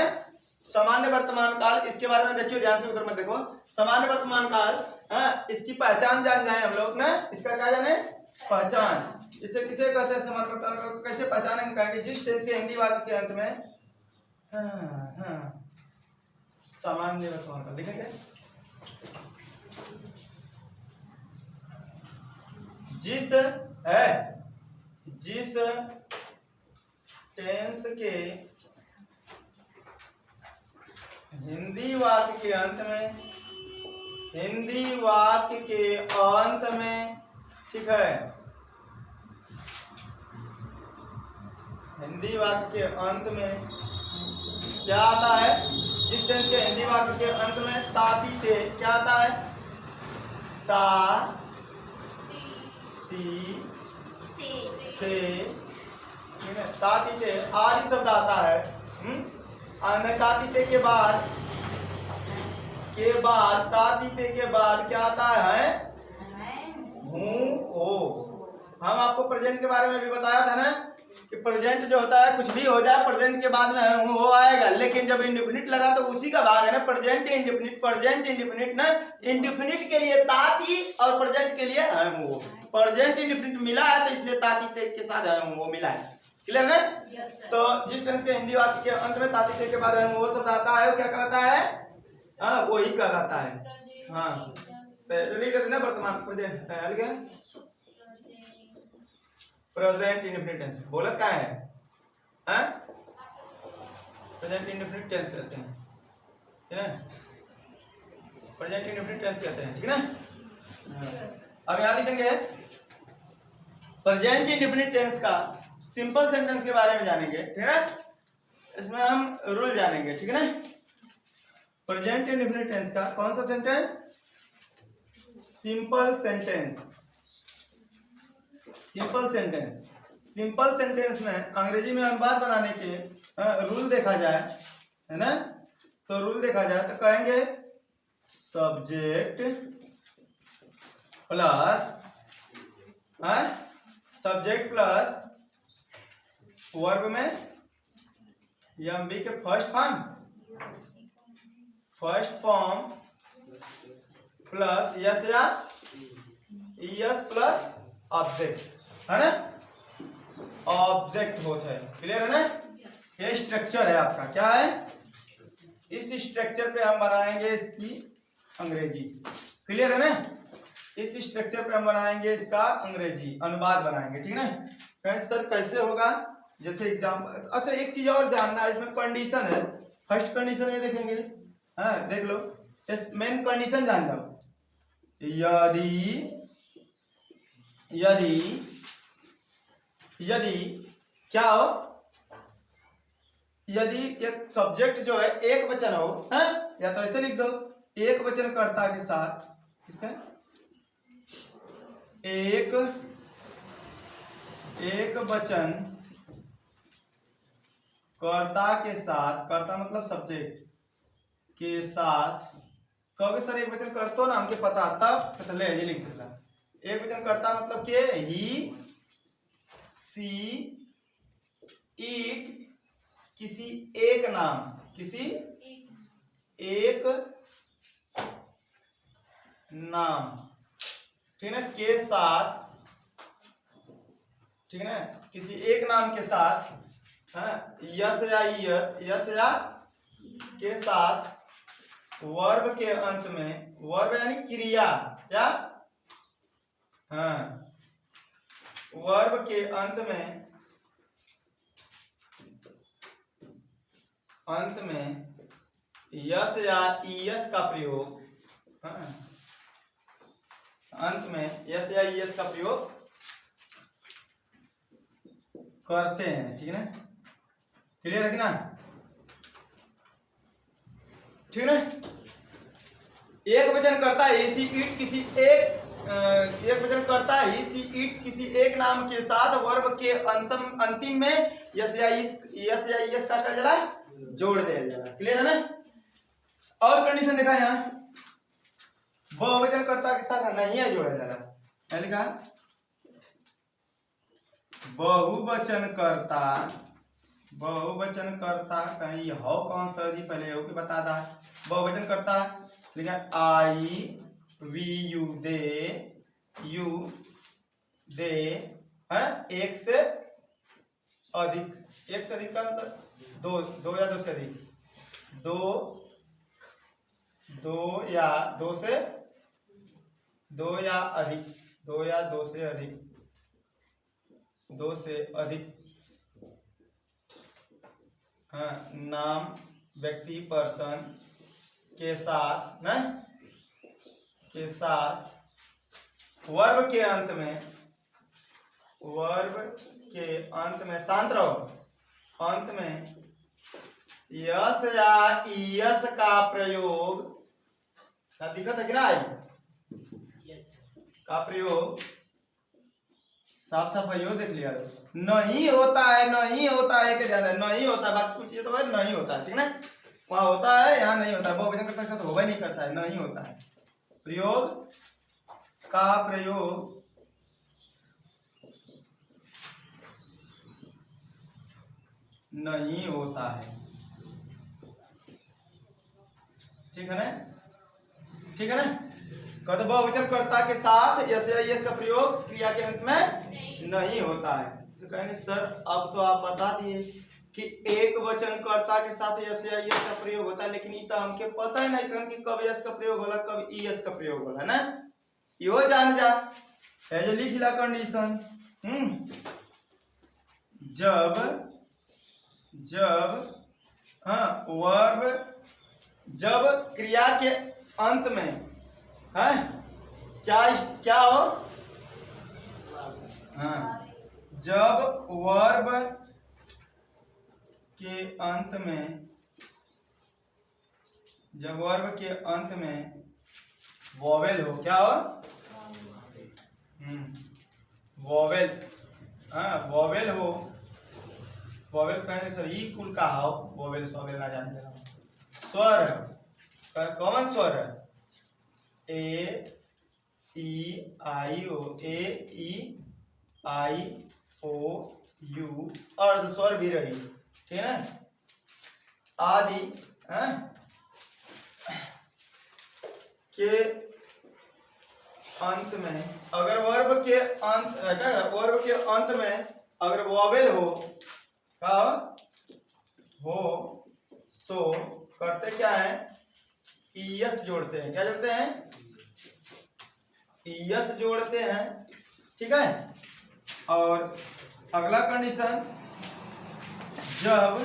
सामान्य वर्तमान काल। इसके बारे में देखिए ध्यान से, उधर में देखो। सामान्य वर्तमान काल इसकी पहचान जान जाए हम लोग ना, इसका क्या जाने पहचान। इसे किसे कहते हैं सामान्य वर्तमान काल? कैसे पहचानेंगे? कहेंगे जिस टेंस के हिंदी वाक्य के अंत में सामान्य वर्तमान काल लिखेंगे, जिस टेंस के हिंदी वाक्य के अंत में, हिंदी वाक्य के अंत में, ठीक है, हिंदी वाक्य के अंत में क्या आता है? जिस टेंस के हिंदी वाक्य के अंत में ताती ते क्या आता है? ता ती ते, ठीक है, ताती ते आदि शब्द आता है। ताती ते के बाद ताती ते के बाद क्या आता है? हूँ ओ। हम आपको प्रेजेंट के बारे में भी बताया था ना कि प्रेजेंट जो होता है कुछ भी हो जाए प्रेजेंट के बाद में हूँ हो आएगा, लेकिन जब इंडेफिनिट लगा तो उसी का भाग है ना प्रेजेंट इंडेफिनिट। प्रेजेंट इंडेफिनिट ना, इंडेफिनिट के लिए ताती और प्रेजेंट के लिए हूँ वो। प्रेजेंट इंडेफिनिट मिला है तो इसलिए ताती ते के साथ हूँ वो मिला है। क्लियर है? तो जिस टेंस के हिंदी वाक्य के अंत में ताती ते के बाद वो शब्द आता है वो क्या कहलाता है? वही कहलाता है। हाँ लिख देते ना वर्तमान प्रेजेंट लिखे प्रेजेंट इंडेफिनिट टेंस। बोलत क्या है? प्रेजेंट इंडेफिनिट टेंस कहते हैं, ठीक है, प्रेजेंट इंडेफिनिट टेंस कहते हैं, ठीक है ना। अब यहाँ लिखेंगे प्रेजेंट इंडेफिनिट टेंस का सिंपल सेंटेंस के बारे में जानेंगे, ठीक है। इसमें हम रूल जानेंगे, ठीक है ना। प्रेजेंट इंडेफिनिट टेंस का कौन सा sentence? Simple sentence. Simple sentence, simple sentence में अंग्रेजी में अनुवाद बनाने के रूल देखा जाए, है ना, तो रूल देखा जाए तो कहेंगे सब्जेक्ट प्लस वर्ब में एम बी के फर्स्ट फॉर्म प्लस यस या यस प्लस ऑब्जेक्ट, है ना, ऑब्जेक्ट होता है। क्लियर है ना? ये स्ट्रक्चर है आपका, क्या है? इस स्ट्रक्चर पे हम बनाएंगे इसकी अंग्रेजी। क्लियर है ना? इस स्ट्रक्चर पे हम बनाएंगे इसका अंग्रेजी अनुवाद बनाएंगे, ठीक है ना। सर कैसे होगा? जैसे एग्जाम्पल, अच्छा एक चीज और जानना है, इसमें कंडीशन है। फर्स्ट कंडीशन ये देखेंगे, हाँ देख लो, मेन कंडीशन जान जाओ। यदि क्या हो? यदि एक सब्जेक्ट जो है एक वचन हो, है? या तो ऐसे लिख दो, एक वचन कर्ता के साथ, किसका? एक वचन कर्ता के साथ, कर्ता मतलब सब्जेक्ट के साथ, कहोगे सर एक वचन करतो ना हमके पता, तब ले ये लिख देता। एक वचन कर्ता मतलब के ही, सी, इट, किसी एक नाम, किसी एक नाम, ठीक है ना, के साथ, ठीक है ना, किसी एक नाम के साथ, यस या यस, यस या के साथ, वर्ब के अंत में, वर्ब यानी क्रिया, क्या? हाँ, वर्ब के अंत में यस या ईएस का प्रयोग, हाँ, अंत में यस या ईएस का प्रयोग करते हैं, ठीक है ना। क्लियर है कि ना? ठीक है ना। एक वचन करता है ही, सी, इट, किसी एक वचन करता है ही, सी, इट, किसी एक नाम के साथ वर्ब के अंतिम में यस या यस का कर जला जोड़ दिया जाएगा। क्लियर है ना? और कंडीशन देखा यहाँ, नहीं है जोड़ा जा रहा। क्या लिखा? बहुवचनकर्ता, बहुवचनकर्ता कहीं हो कौन सर जी, पहले हो के बता दा। बहुवचनकर्ता लिखा I we you, they you they है, एक से अधिक, एक से अधिक का मतलब दो, दो या दो से अधिक, दो, दो या दो से, दो या अधिक, दो या दो से अधिक, दो से अधिक, हाँ, नाम व्यक्ति पर्सन के साथ ना, के साथ वर्ब के अंत में, वर्ब के अंत में, शांत रहो, अंत में यस या ईयस का प्रयोग, क्या दिक्कत है कि ना, का प्रयोग, साफ साफ यो देख लिया, नहीं होता है, नहीं होता है के ज्यादा नहीं होता है, बात पूछिए तो भाई नहीं होता है, ठीक ना, वहां होता है यहाँ नहीं होता है, बहुवचन करता है तो होगा नहीं करता है, नहीं होता है, प्रयोग का प्रयोग नहीं होता है, ठीक है ना, ठीक है ना। कहते बहुवचन कर्ता के साथ यस या यस का प्रयोग क्रिया के अंत में नहीं होता है। तो कहेंगे सर अब तो आप बता दिए कि एक वचन कर्ता के साथ यस या यस का प्रयोग होता है, लेकिन ये तो हमके पता है नहीं कि कब यस का प्रयोग होला, कब ई यस का प्रयोग होला ना, यो जान जा है जो लिख ला कंडीशन। जब, जब हाँ वर्ब, जब क्रिया के अंत में है क्या, क्या हो, हाँ, जब वर्ब के अंत में, जब वर्ब के अंत में वोवेल हो, क्या हो, वोवेल, हाँ वोवेल हो, वोवेल कहेंगे सर ई कुल का हो, वोवेल सोवेल ना जाने देना, स्वर, कौन स्वर, ए ई आई ओ, ए ई आई ओ यू, अर्ध स्वर भी रही, ठीक है ना, आदि के अंत में, अगर वर्ब के अंत, क्या वर्ब के अंत में अगर वोवेल हो, क्या हो तो करते क्या है, ईएस जोड़ते हैं, क्या जोड़ते हैं, ईएस जोड़ते हैं, ठीक है। और अगला कंडीशन, जब,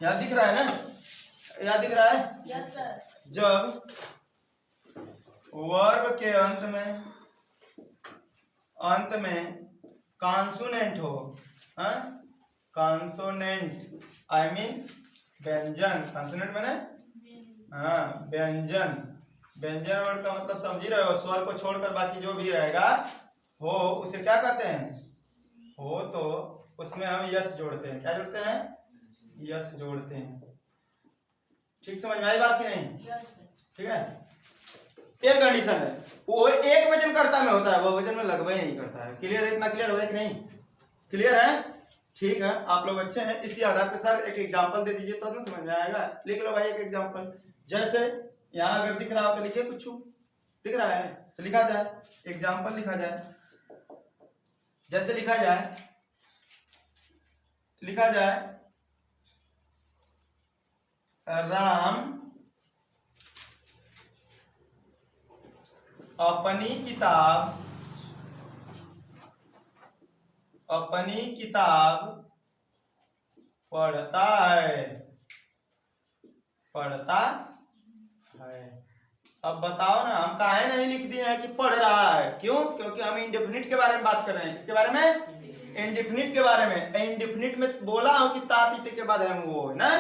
याद दिख रहा है ना, याद दिख रहा है, यस सर, जब वर्ब के अंत में कॉन्सोनेंट हो, कॉन्सोनेंट आई मीन व्यंजन, कॉन्सोनेंट मैंने हाँ व्यंजन, व्यंजन वर्ड का मतलब समझ ही रहे हो, स्वर को छोड़कर बाकी जो भी रहेगा हो उसे क्या कहते हैं, हो तो उसमें हम यस जोड़ते हैं, क्या जोड़ते हैं, यस जोड़ते हैं, ठीक समझ में आई बात की नहीं, यस ठीक है। एक कंडीशन है वो एक वचन कर्ता में होता है, वो वचन में लगभग ही नहीं करता है, क्लियर है, इतना क्लियर हो गया कि नहीं, क्लियर है, ठीक है, आप लोग अच्छे हैं। इसी आधार पर सर एक एग्जांपल दे दीजिए तो समझ में आएगा, लिख लो भाई एक एग्जांपल, जैसे यहाँ अगर दिख रहा हो तो लिखिए, कुछ दिख रहा है तो लिखा जाए, एग्जांपल लिखा जाए, जैसे लिखा जाए, लिखा जाए राम अपनी किताब पढ़ता है, पढ़ता है। अब बताओ ना, हम काहे नहीं लिख दिए हैं कि पढ़ रहा है, क्यों, क्योंकि हम इंडेफिनिट के बारे में बात कर रहे हैं, किसके बारे में, इंडेफिनिट के बारे में, इंडेफिनिट में बोला हो कि तातीते के बाद हम वो है ना,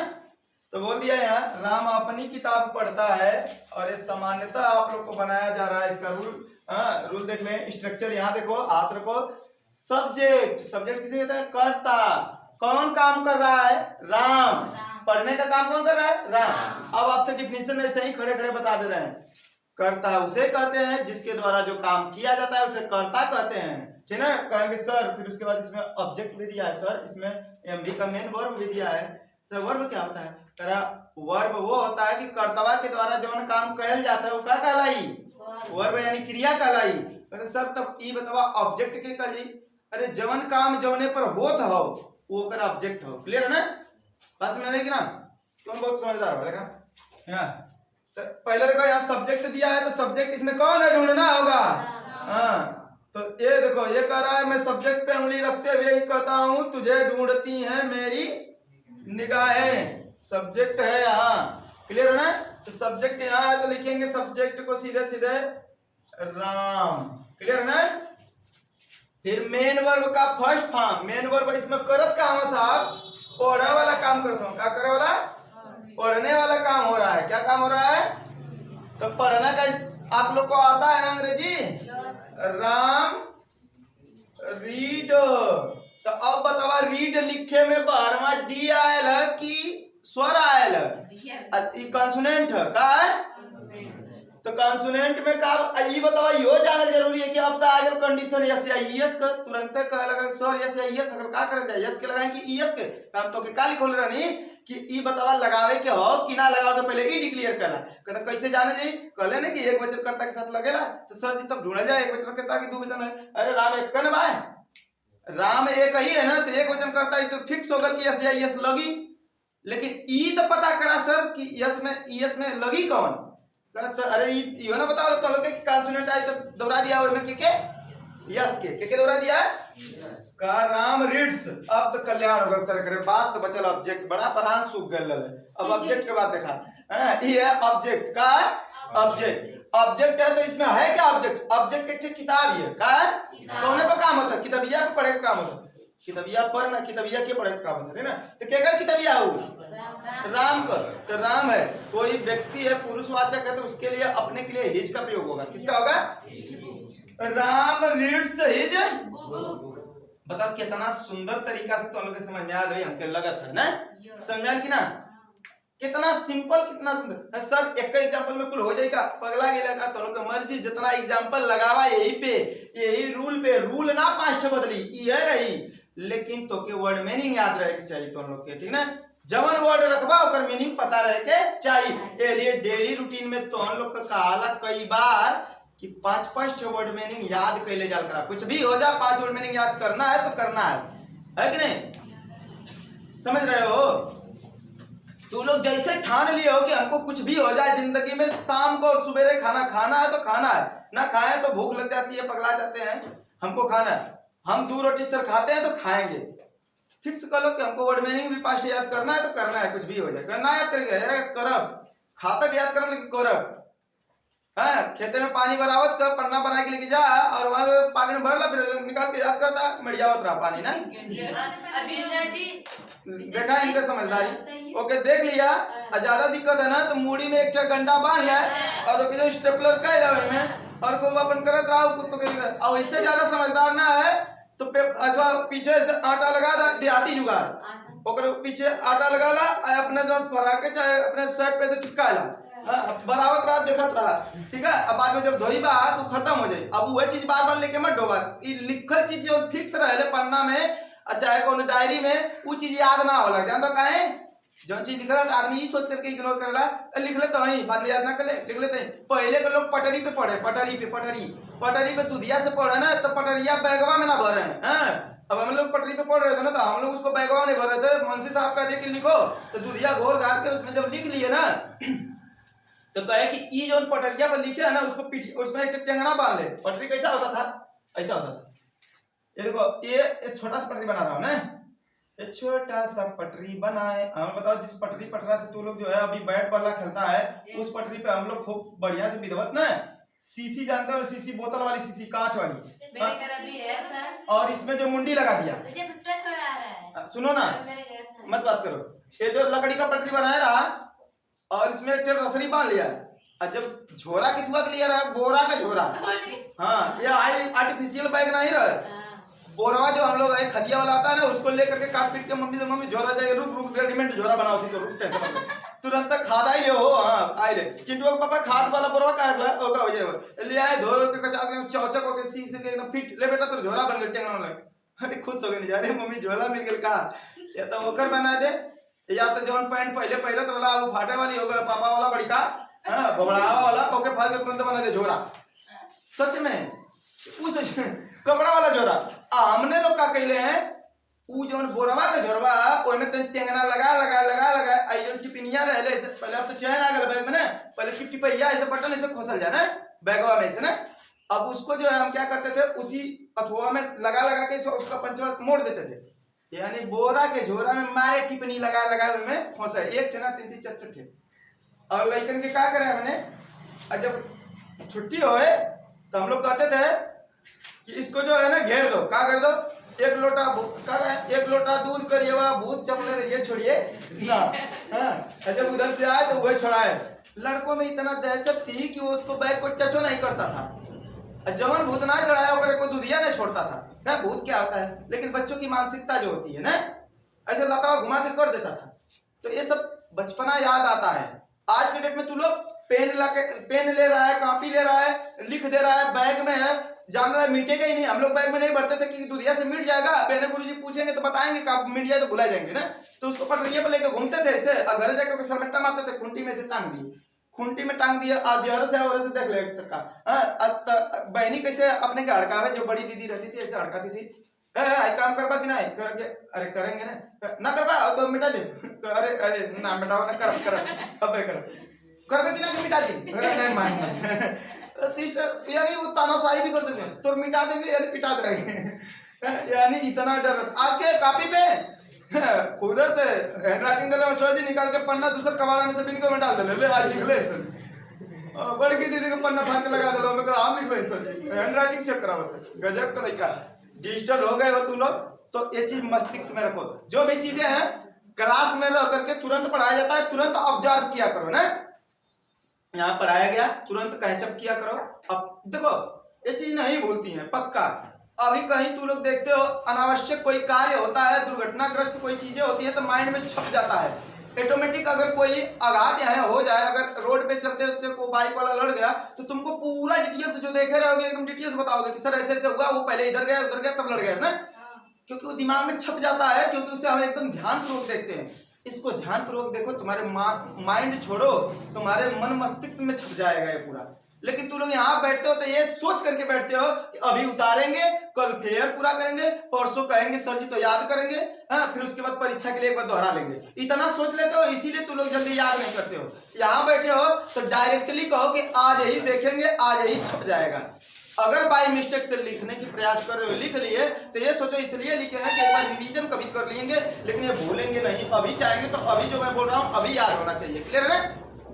तो बोल दिया यहाँ राम अपनी किताब पढ़ता है, और ये सामान्यतः आप लोग को बनाया जा रहा है इसका रूल, रूल देख लें, स्ट्रक्चर यहाँ देखो, हाथ रखो, सब्जेक्ट, सब्जेक्ट किसे कहते हैं, कर्ता, कौन काम कर रहा है, राम, पढ़ने का काम कौन कर रहा है, राम। अब आपसे डिफिनीशन ऐसे ही खड़े खड़े बता दे रहे हैं, कर्ता उसे कहते हैं जिसके द्वारा जो काम किया जाता है उसे कर्ता कहते हैं, ठीक है। कहेंगे सर फिर उसके बाद इसमें ऑब्जेक्ट भी दिया है सर, इसमें एमवी का मेन वर्ब भी दिया है। तो वर्ब क्या होता है? करा वर्ब वो होता है कि कर्तवा के द्वारा जौन काम कयल जाता है वो क्या कहलाई? वर्ब यानी क्रिया कहलाई। तो सर तब ई बतावा ऑब्जेक्ट के कहली? अरे जवन काम जौने पर होत हो वो कर ऑब्जेक्ट हो। क्लियर है ना? बस में कि ना? तुम बहुत समझदार हो। देखा यहाँ तो पहले देखो यहाँ सब्जेक्ट दिया है तो सब्जेक्ट इसमें कौन है ढूंढना होगा। हाँ तो ये देखो ये कह रहा है मैं सब्जेक्ट पे उंगली रखते हुए कहता हूँ तुझे ढूंढती हैं मेरी निगाहें। सब्जेक्ट है यहाँ। क्लियर है ना? तो सब्जेक्ट यहाँ है तो लिखेंगे सब्जेक्ट को सीधे सीधे राम। क्लियर है ना? फिर मेन वर्ब का फर्स्ट फॉर्म, मेन वर्ब इसमें करत काम है साहब, पढ़ने वाला काम करता हूँ। क्या करे वाला? पढ़ने वाला काम हो रहा है। क्या काम हो रहा है? तो पढ़ना का आप लोग को आता है ना अंग्रेजी? राम रीड। तो अब बतावा रीड लिखे में बारहवा डी आयल है कि स्वर आयल है? कंसोनेंट है का है? तो कंसोनेंट में का ये बतावा यो जानना जरूरी है कि अब तो आगे कंडीशन यस या ईएस का तुरंत कह लगा स्वर यस या ईएस अगर का करे जाए यस के लगाए कि ईएस के काम तो के काली खोल रहनी कि ई बतावा लगावे के हो कि ना लगाओ तो पहले ई डिक्लेयर करला। कहता कैसे जाने जाई? कहले ना कि एक वचन कर्ता के साथ लगेला तो सर जी तब ढूंढा जाए एक वचन कर्ता की दो वचन है। अरे राम एक कन भाई राम एक ही है ना तो एक वचन कर्ता ही तो फिक्स हो गल कि यस या ईएस लगी। लेकिन ई तो पता करा सर कि यस में ईएस में लगी कौन? तो अरे यो ना बताओ तो लोग कंसोनेंट आई तो दोहरा दिया हुआ में के यस के दोहरा दिया का राम रीड्स। अब तो कल्याण होगा सर करे बात तो बचल ऑब्जेक्ट बड़ा परान सूख गल है। अब ऑब्जेक्ट के बाद देखा ये है ऑब्जेक्ट का ऑब्जेक्ट। ऑब्जेक्ट है तो इसमें है क्या ऑब्जेक्ट? ऑब्जेक्ट एक किताब है का कौने पे काम होता? किताबिया पे पढ़े का काम होता। किताबिया पर ना किताबिया के पढ़े का काम होता है ना। तो क्या कर किताबिया हो राम का? तो राम है कोई व्यक्ति है पुरुषवाचक है तो उसके लिए अपने के लिए हिज का प्रयोग होगा। किसका होगा? Ram reads his. बताओ कितना सुंदर तरीका से तुम लोग समझ में आ रही हमके लगत है ना? समझ में कि ना? कितना सिंपल कितना सुंदर। सर एक एग्जांपल में कुल हो जाएगा पगला गेला का तो लोग मर्जी जितना एग्जांपल लगावा यही पे यही रूल पे रूल ना पांच बदली ये रही लेकिन तो के वर्ड मीनिंग याद रहे के चाहिए तुम लोग के। ठीक ना? जवन वर्ड रखबा ओकर मीनिंग पता रहे के चाहिए। ये लिए डेली रूटीन में तो हम लोग का कहाला कई बार कि पांच वर्ड मीनिंग याद कैले जाल करा। कुछ भी हो जा 5 वर्ड मीनिंग याद करना है तो करना है कि नहीं? समझ रहे हो? तू लोग जैसे ठान लिए हो कि हमको कुछ भी हो जाए जिंदगी में शाम को और सुबेरे खाना खाना है तो खाना है, ना खाए तो भूख लग जाती है पगला जाते हैं, हमको खाना है। हम 2 रोटी सर खाते हैं तो खाएंगे। फिक्स कर लो कि हमको वर्ड मीनिंग भी 5 याद करना है तो करना है। कुछ भी हो जाए करना याद करेंगे करब खाता याद करब लेकिन करब। हाँ खेते में पानी बरावत कर पन्ना बना के लेके जा और वहां पानी में भर ला फिर निकाल के याद करता मरियावत रहा पानी ना। देखा इनका समझदारी। ओके देख लिया। ज्यादा दिक्कत है ना तो मूड़ी में एक गंडा बांध ले और जो स्टेपलर कर में और को अपन करत रहा तो और इससे ज्यादा समझदार ना है तो पीछे से आटा लगा दा देहाती जुगाड़ ओकर पीछे आटा लगा ला अपने जो फराके चाहे अपने शर्ट पे से चिपका ला बरावत रात देखत रहा। ठीक है? अब बाद में जब धोई बा तो खत्म हो जाए। अब वह चीज बार बार लेके मत डोबा। लिखल चीज जो फिक्स रहे पन्ना में चाहे कौन डायरी में वो चीज याद ना होला। जानता काहे? जो चीज लिखल है आदमी ये सोच करके इग्नोर करेला लिख लेते तो बाद में याद ना कर ले लिख लेते हैं। पहले के लोग पटरी पे पढ़े पटरी पे दुधिया से पढ़े ना तो पटरिया बैगवा में ना भरे हैं। अब हम लोग पटरी पे पढ़ रहे थे ना तो हम लोग उसको बैगवा नहीं भर रहे थे। मुंशी साहब का देख लिखो तो दुधिया घोर घार के उसमें जब लिख लिए ना तो कहे कि ये जो पटरिया पर लिखे है ना उसको पीठी उसमें एक टेंगना बांध ले। पटरी कैसा होता था? ऐसा होता था। ये देखो ये छोटा सा पटरी बना रहा हूं ना। ये छोटा सा पटरी बनाए। हमें बताओ जिस पटरी पटरा से तू लोग जो है अभी बैट बल्ला खेलता है उस पटरी पे हम लोग खूब बढ़िया से विधवत ना सीसी जानते हो? सीसी बोतल वाली सीसी कांच वाली और इसमें जो मुंडी लगा दिया। सुनो ना मत बात करो। ये जो लकड़ी का पटरी बनाया रहा और इसमें एक रसरी बांध लिया और जब झोरा कितवा के लिए रहा बोरा का झोरा। हाँ ये आर्टिफिशियल बैग नहीं रहा बोरवा जो हम लोग खदिया वाला आता है ना उसको लेकर के काट पीट के मम्मी से मम्मी झोरा चाहिए रुक रेडीमेड झोरा बनाओ थी तो रुक तुरंत खाद आई ले हो। हाँ आई ले चिंटू के पापा खाद वाला बोरवा का रखला ओका हो जाए ले आए धो के कचा के चौचक के सी से एकदम फिट ले बेटा तो झोला बन गेल टेंगना लगे। अरे खुश हो गए जा रे मम्मी झोला मिल गेल का या तो ओकर बना दे या तो जौन पैंट पहले पहले तो वो फाटे वाली हो गल पापा वाला बड़ी का हां बबड़ावा वाला ओके फाड़ के तुरंत बना दे झोला। सच में उस कपड़ा वाला झोरा हमने लोग का कहले हैं उ जौन बोरवा के झोरवा ओय में तन टेंगना लगा आई जौन टिपिनिया रहले ऐसे पहले अब तो चैन आ गल बैग में ना पहले टिपटिपैया ऐसे बटन ऐसे खोसल जाए ना बैगवा में से ना। अब उसको जो है हम क्या करते थे उसी अथवा में लगा के उसका पंचवा मोड़ देते थे यानी बोरा के झोरा में मारे टिपनी लगा में खोसा एक थे ना 3 4 थे। और लड़कन के क्या करे हमने जब छुट्टी होए तो हम लोग कहते थे कि इसको जो है ना घेर दो क्या कर दो एक लोटा दूध करिएवा भूत चपले रहिए छोड़िए ना। हाँ जब उधर से आए तो वह छोड़ाए। लड़कों में इतना दहशत थी कि वो उसको बैग को टचो नहीं करता था। जवन भूत ना चढ़ाया ओकरे को दूधिया नहीं छोड़ता था ना भूत क्या होता है। लेकिन बच्चों की मानसिकता जो होती है ना ऐसे लाता घुमा के कर देता था। तो ये सब बचपना याद आता है। आज के डेट में तू लोग पेन ले रहा है कॉपी ले रहा है लिख दे रहा है बैग में है जान रहा है मिटेगा ही नहीं। हम लोग बैग में नहीं भरते थे कि दूधिया से मिट जाएगा बहने गुरुजी पूछेंगे तो बताएंगे कब मिट जाए तो भुला जाएंगे ना। तो उसको पटरिया पर लेकर घूमते थे ऐसे और घर जाकर सरमट्टा मारते थे खूंटी में से टांग दिए खूंटी में टांग दिया आधे से देख ले बहनी कैसे अपने के हड़कावे जो बड़ी दीदी रहती थी ऐसे हड़काती थी काम करवा कि नहीं करके अरे करेंगे ना करवा अब मिटा दे अरे ना मिटाओ ना कर अब कर कि ना मिटा दी नहीं मान सिस्टर यानी वो तानाशाही भी कर देते तो मिटा देंगे यानी पिटा रहेंगे यानी इतना डर। आज के कॉपी पे खुद से हैंडराइटिंग दे सर जी निकाल के पन्ना दूसरा कबाड़ा में से बिन को में डाल दे ले आज लिख ले सर बड़ी की दीदी को पन्ना फाड़ के लगा दे मैं आप लिख ले सर हैंडराइटिंग चेक करावत गजब का लड़का डिजिटल हो गए हो तुम लोग। तो ये चीज मस्तिष्क में रखो जो भी चीजें हैं क्लास में रह करके तुरंत पढ़ाया जाता है तुरंत ऑब्जर्व किया करो ना। यहाँ पढ़ाया गया तुरंत कैचअप किया करो। अब देखो ये चीज नहीं भूलती है पक्का। अभी कहीं तू लोग देखते हो अनावश्यक कोई कार्य होता है दुर्घटनाग्रस्त कोई चीजें होती है तो माइंड में छप जाता है ऑटोमेटिक। अगर कोई आघात यहाँ हो जाए अगर रोड पे चलते चलते कोई बाइक वाला लड़ गया तो तुमको पूरा डिटेल्स जो देखे रहोगे एकदम डिटेल्स बताओगे कि सर ऐसे हुआ वो पहले इधर गया उधर गया तब लड़ गया ना क्योंकि वो दिमाग में छप जाता है क्योंकि उसे हम एकदम ध्यानपूर्वक देखते हैं। इसको ध्यानपूर्वक देखो तुम्हारे माइंड छोड़ो तुम्हारे मन मस्तिष्क में छप जाएगा ये पूरा। लेकिन तुम लोग यहाँ बैठते हो तो ये सोच करके बैठते हो कि अभी उतारेंगे कल फेयर पूरा करेंगे परसों कहेंगे सर जी तो याद करेंगे हाँ फिर उसके बाद परीक्षा के लिए एक बार दोहरा लेंगे इतना सोच लेते हो इसीलिए तुम लोग जल्दी याद नहीं करते हो। यहाँ बैठे हो तो डायरेक्टली कहो कि आज ही देखेंगे आज ही छप जाएगा। अगर बाई मिस्टेक से लिखने की प्रयास कर रहे हो लिख लिए तो ये सोचो इसलिए लिखे हैं कि एक बार रिवीजन कभी कर लेंगे लेकिन ये भूलेंगे नहीं अभी चाहेंगे तो अभी जो मैं बोल रहा हूँ अभी याद होना चाहिए। क्लियर है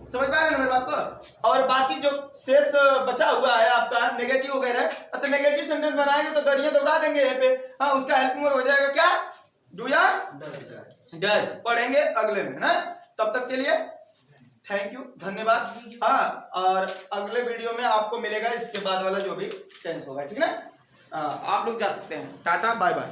समझ पा रहे हैं मेरी बात को। और बाकी जो शेष बचा हुआ है आपका नेगेटिव वगैरह तो नेगेटिव सेंटेंस बनाएंगे तो गरियां दौड़ा देंगे यहाँ पे हाँ उसका हेल्पिंग वर्ब हो जाएगा क्या डू या डर पढ़ेंगे अगले में ना। तब तक के लिए थैंक यू धन्यवाद। हाँ और अगले वीडियो में आपको मिलेगा इसके बाद वाला जो भी टेंस होगा ठीक ना। आप लोग जा सकते हैं टाटा बाय बाय।